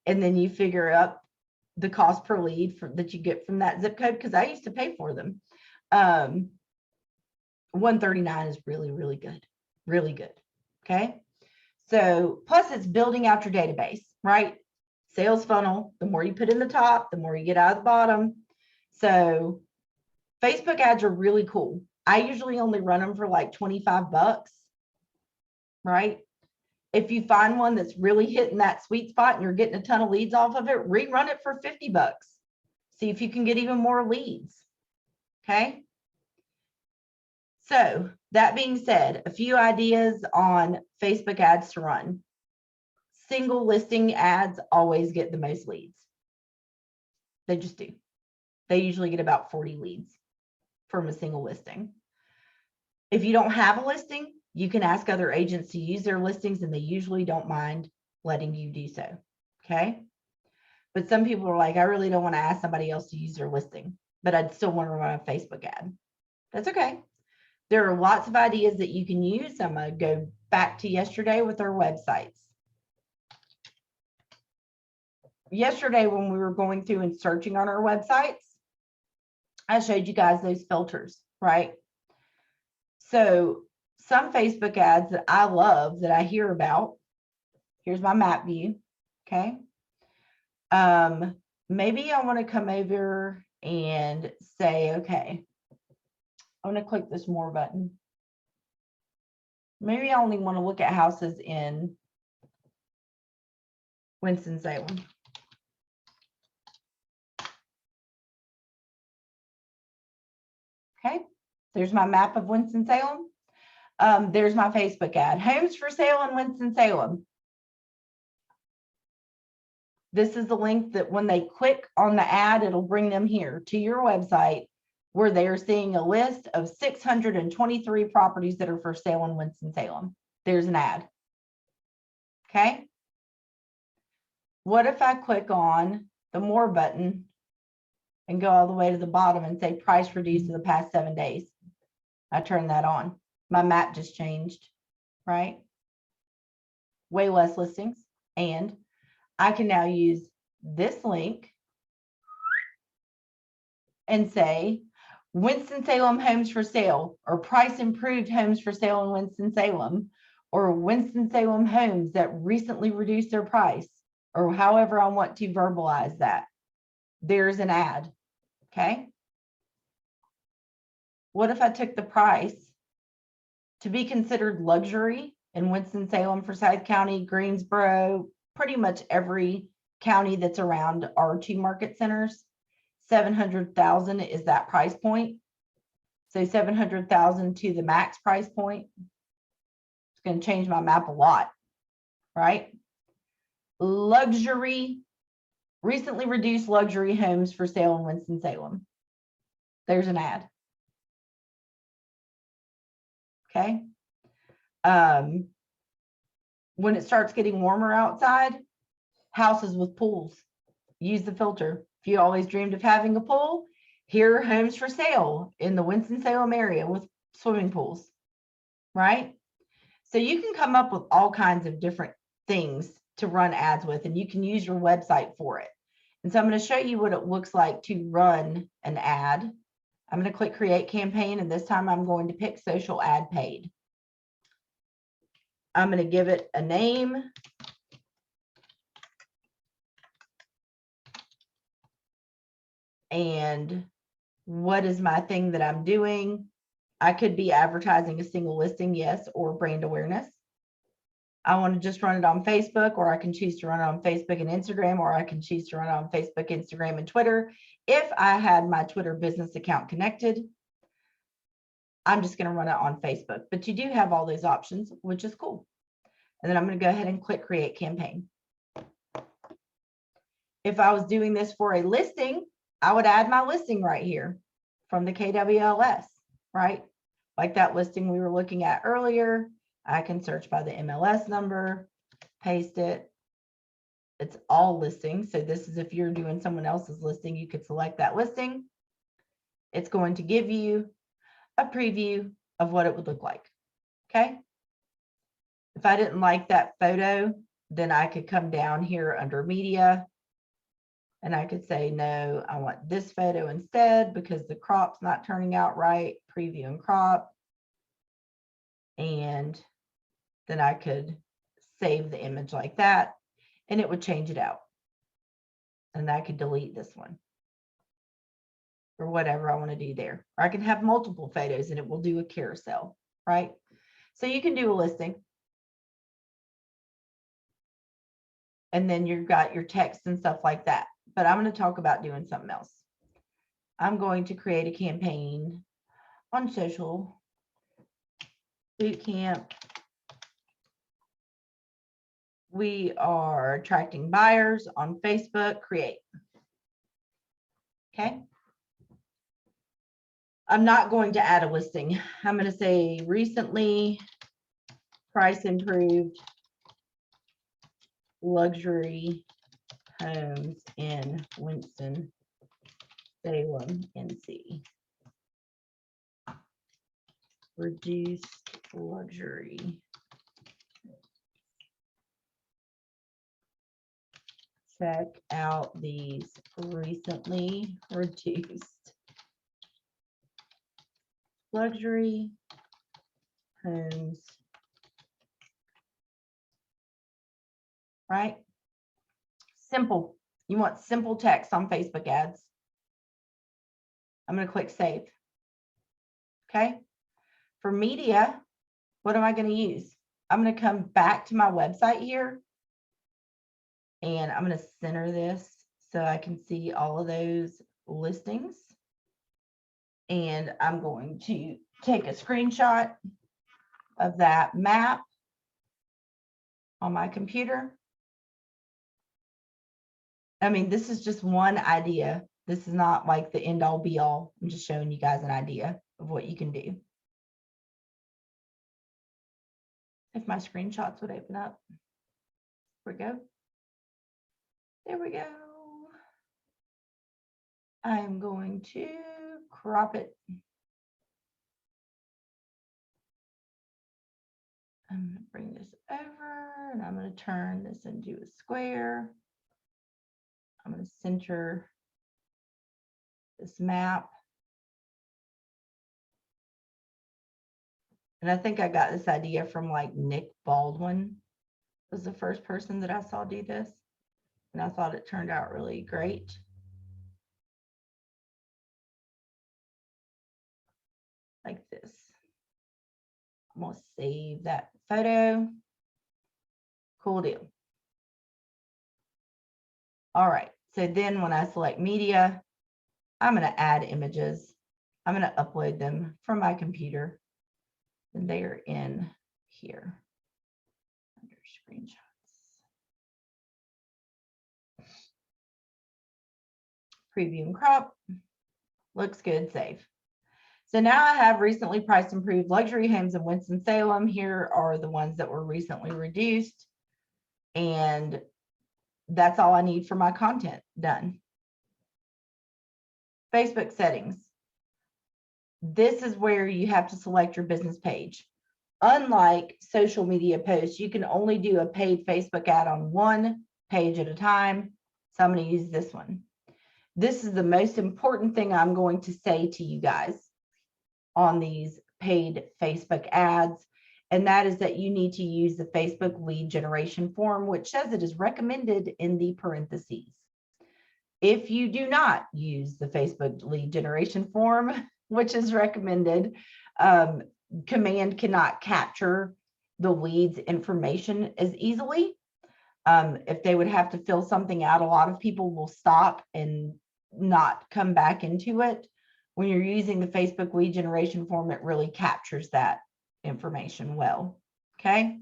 and then you figure out the cost per lead that you get from that zip code, because I used to pay for them. 139 is really, really good. Really good. Okay. So plus it's building out your database, right? Sales funnel. The more you put in the top, the more you get out of the bottom. So Facebook ads are really cool. I usually only run them for like $25, right? If you find one that's really hitting that sweet spot and you're getting a ton of leads off of it, rerun it for $50. See if you can get even more leads. Okay. So that being said, a few ideas on Facebook ads to run. Single listing ads always get the most leads. They just do. They usually get about 40 leads from a single listing. If you don't have a listing, you can ask other agents to use their listings, and they usually don't mind letting you do so. Okay. But some people are like, I really don't want to ask somebody else to use their listing, but I'd still want to run a Facebook ad. That's okay. There are lots of ideas that you can use. I'm going to go back to yesterday with our websites. Yesterday, when we were going through and searching on our websites, I showed you guys those filters, right? So some Facebook ads that I love that I hear about, here's my map view, okay? Maybe I want to come over and say, okay, I'm going to click this more button. Maybe I only want to look at houses in Winston-Salem. Okay, there's my map of Winston-Salem. There's my Facebook ad, homes for sale in Winston-Salem. This is the link that when they click on the ad, it'll bring them here to your website where they're seeing a list of 623 properties that are for sale in Winston-Salem. There's an ad. Okay. What if I click on the more button and go all the way to the bottom and say price reduced in the past 7 days? I turn that on. My map just changed, right? Way less listings. And I can now use this link and say Winston-Salem homes for sale, or price improved homes for sale in Winston-Salem, or Winston-Salem homes that recently reduced their price, or however I want to verbalize that. There's an ad. Okay. What if I took the price to be considered luxury in Winston-Salem, Forsyth County, Greensboro, pretty much every county that's around our 2 market centers? 700,000 is that price point. So 700,000 to the max price point. It's going to change my map a lot, right? Luxury, recently reduced luxury homes for sale in Winston-Salem. There's an ad. Okay. When it starts getting warmer outside, houses with pools. Use the filter. If you always dreamed of having a pool, here are homes for sale in the Winston-Salem area with swimming pools, right? So you can come up with all kinds of different things to run ads with, and you can use your website for it. And so I'm going to show you what it looks like to run an ad. I'm going to click create campaign, and this time I'm going to pick social ad paid. I'm going to give it a name. And what is my thing that I'm doing? I could be advertising a single listing, yes, or brand awareness. I want to just run it on Facebook, or I can choose to run it on Facebook and Instagram, or I can choose to run it on Facebook, Instagram, and Twitter. If I had my Twitter business account connected, I'm just going to run it on Facebook. But you do have all those options, which is cool. And then I'm going to go ahead and click create campaign. If I was doing this for a listing, I would add my listing right here from the KWLS, right? Like that listing we were looking at earlier. I can search by the MLS number, paste it. It's all listings. So this is if you're doing someone else's listing, you could select that listing. It's going to give you a preview of what it would look like. Okay. If I didn't like that photo, then I could come down here under media and I could say, no, I want this photo instead because the crop's not turning out right. Preview and crop. And then I could save the image like that and it would change it out. And I could delete this one or whatever I want to do there. Or I can have multiple photos and it will do a carousel, right? So you can do a listing. And then you've got your text and stuff like that. But I'm going to talk about doing something else. I'm going to create a campaign on social boot camp. We are attracting buyers on Facebook, create. Okay. I'm not going to add a listing. I'm going to say recently price improved luxury homes in Winston-Salem, NC. Reduced luxury. Check out these recently reduced luxury homes. Right? Simple. You want simple text on Facebook ads. I'm going to click save. Okay. For media, what am I going to use? I'm going to come back to my website here. And I'm going to center this so I can see all of those listings. And I'm going to take a screenshot of that map on my computer. I mean, this is just one idea. This is not like the end all be all. I'm just showing you guys an idea of what you can do. If my screenshots would open up. Here we go. There we go. I'm going to crop it. I'm going to bring this over and I'm going to turn this into a square. I'm going to center this map. And I think I got this idea from like Nick Baldwin was the first person that I saw do this. And I thought it turned out really great. Like this. I'm going to save that photo. Cool deal. All right. So then when I select media, I'm going to add images. I'm going to upload them from my computer. And they are in here under screenshots. Preview and crop. Looks good, save. So now I have recently priced improved luxury homes in Winston-Salem. Here are the ones that were recently reduced. And that's all I need for my content done. Facebook settings. This is where you have to select your business page. Unlike social media posts, you can only do a paid Facebook ad on one page at a time. So I'm going to use this one. This is the most important thing I'm going to say to you guys on these paid Facebook ads. And that is that you need to use the Facebook lead generation form, which says it is recommended in the parentheses. If you do not use the Facebook lead generation form, which is recommended, Command cannot capture the leads information as easily. If they would have to fill something out, a lot of people will stop and not come back into it. When you're using the Facebook lead generation form, it really captures that information well. Okay.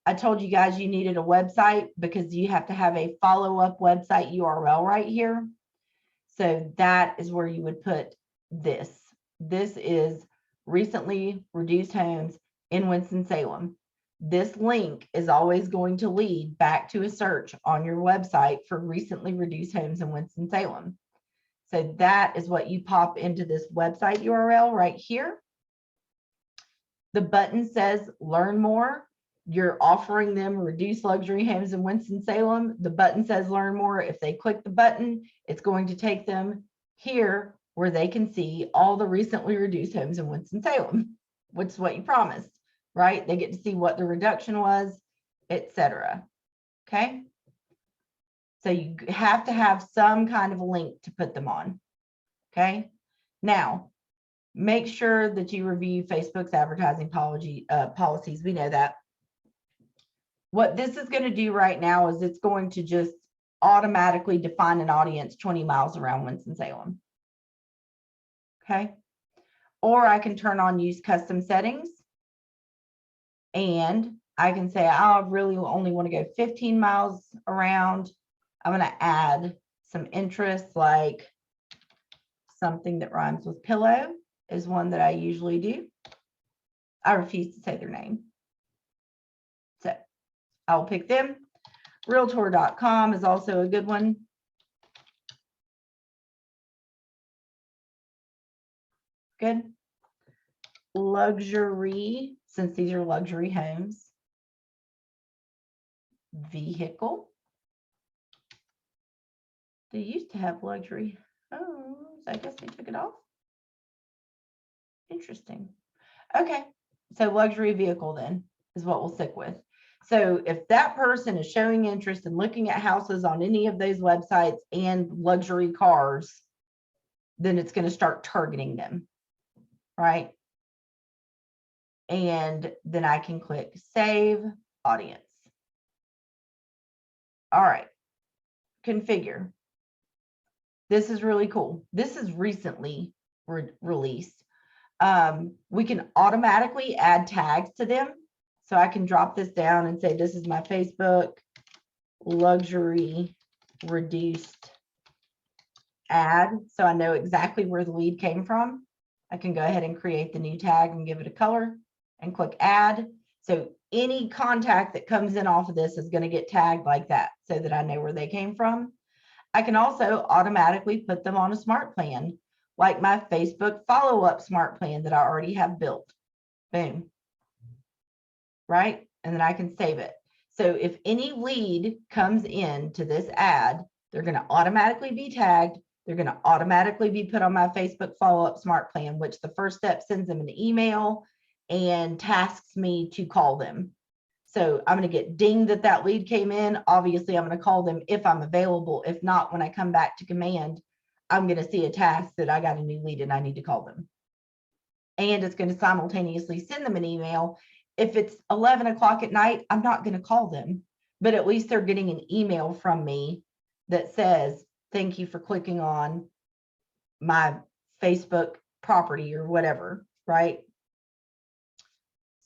I told you guys you needed a website because you have to have a follow-up website URL right here. So that is where you would put this. This is recently reduced homes in Winston-Salem. This link is always going to lead back to a search on your website for recently reduced homes in Winston-Salem. So that is what you pop into this website URL right here. The button says learn more. You're offering them reduced luxury homes in Winston-Salem. The button says learn more. If they click the button, it's going to take them here where they can see all the recently reduced homes in Winston-Salem, which is what you promised, right? They get to see what the reduction was, etc. Okay. So you have to have some kind of a link to put them on. Okay. Now, make sure that you review Facebook's advertising policies. We know that. What this is going to do right now is it's going to just automatically define an audience 20 miles around Winston-Salem. Okay. Or I can turn on use custom settings. And I can say, I really only want to go 15 miles around. I'm going to add some interests like something that rhymes with pillow is one that I usually do. I refuse to say their name. So I'll pick them. Realtor.com is also a good one. Good. Luxury, since these are luxury homes. Vehicle. They used to have luxury. Oh, I guess they took it off. Interesting. Okay, so luxury vehicle then is what we'll stick with. So if that person is showing interest in looking at houses on any of those websites and luxury cars, then it's going to start targeting them, right? And then I can click Save Audience. All right, configure. This is really cool. This is recently released. We can automatically add tags to them. So I can drop this down and say, this is my Facebook luxury reduced ad. So I know exactly where the lead came from. I can go ahead and create the new tag and give it a color and click add. So any contact that comes in off of this is going to get tagged like that so that I know where they came from. I can also automatically put them on a smart plan, like my Facebook follow-up smart plan that I already have built. Boom. Right? And then I can save it. So if any lead comes in to this ad, they're going to automatically be tagged. They're going to automatically be put on my Facebook follow-up smart plan, which the first step sends them an email and tasks me to call them. So I'm going to get dinged that that lead came in. Obviously, I'm going to call them if I'm available. If not, when I come back to command, I'm going to see a task that I got a new lead and I need to call them. And it's going to simultaneously send them an email. If it's 11 o'clock at night, I'm not going to call them, but at least they're getting an email from me that says, thank you for clicking on my Facebook property or whatever, right?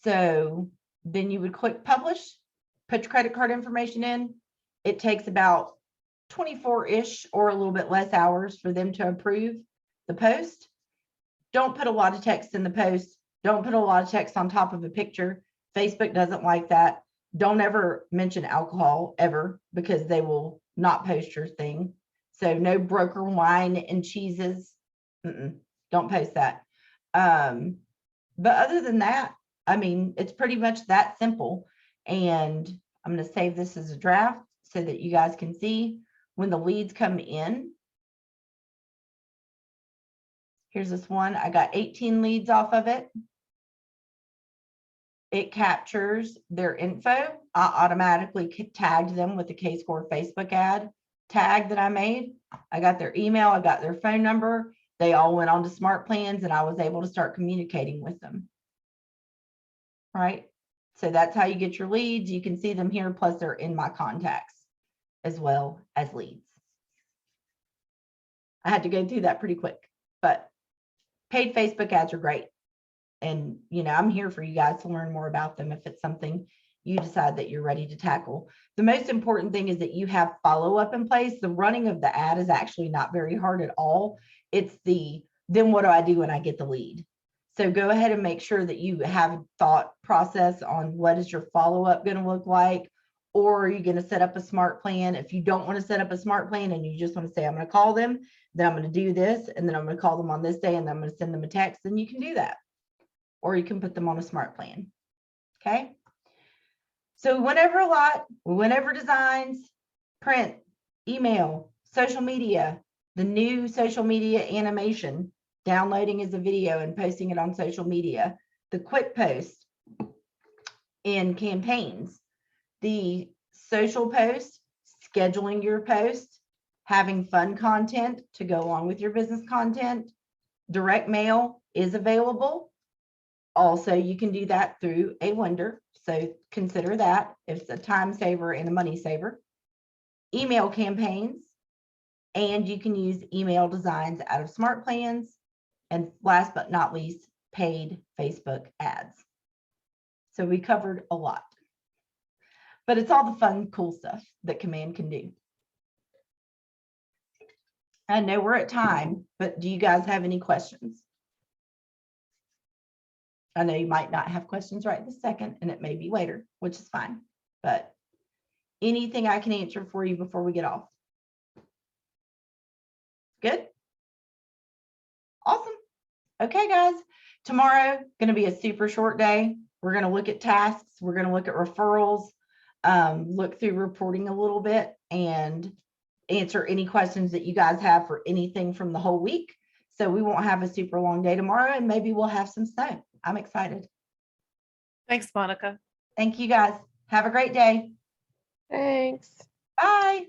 So then you would click publish, put your credit card information in. It takes about 24-ish or a little bit less hours for them to approve the post. Don't put a lot of text in the post. Don't put a lot of text on top of a picture. Facebook doesn't like that. Don't ever mention alcohol ever, because they will not post your thing. So no broker wine and cheeses. Don't post that. But other than that, I mean, it's pretty much that simple. And I'm going to save this as a draft so that you guys can see when the leads come in. Here's this one. I got 18 leads off of it. It captures their info. I automatically tagged them with the K-Score Facebook ad tag that I made. I got their email. I got their phone number. They all went on to smart plans and I was able to start communicating with them. Right? So that's how you get your leads. You can see them here, plus they're in my contacts as well as leads. I had to go through that pretty quick, but paid Facebook ads are great. And, you know, I'm here for you guys to learn more about them if it's something you decide that you're ready to tackle. The most important thing is that you have follow-up in place. The running of the ad is actually not very hard at all. It's the, then what do I do when I get the lead? So go ahead and make sure that you have a thought process on what is your follow-up going to look like, or are you going to set up a smart plan? If you don't want to set up a smart plan and you just want to say, I'm going to call them, then I'm going to do this, and then I'm going to call them on this day, and then I'm going to send them a text, then you can do that. Or you can put them on a smart plan. Okay. So whenever a lot, whenever designs, print, email, social media, the new social media animation, downloading as a video and posting it on social media, the quick post in campaigns, the social post, scheduling your post, having fun content to go along with your business content, direct mail is available. Also, you can do that through a Wonder. So consider that. It's a time saver and a money saver. Email campaigns, and you can use email designs out of smart plans. And last but not least, paid Facebook ads. So we covered a lot, but it's all the fun, cool stuff that Command can do. I know we're at time, but do you guys have any questions? I know you might not have questions right this second, and it may be later, which is fine, but Anything I can answer for you before we get off? Good? Awesome. Okay, guys. Tomorrow, going to be a super short day. We're going to look at tasks. We're going to look at referrals, look through reporting a little bit, and answer any questions that you guys have for anything from the whole week. So we won't have a super long day tomorrow, and maybe we'll have some snow. I'm excited. Thanks, Monica. Thank you, guys. Have a great day. Thanks. Bye.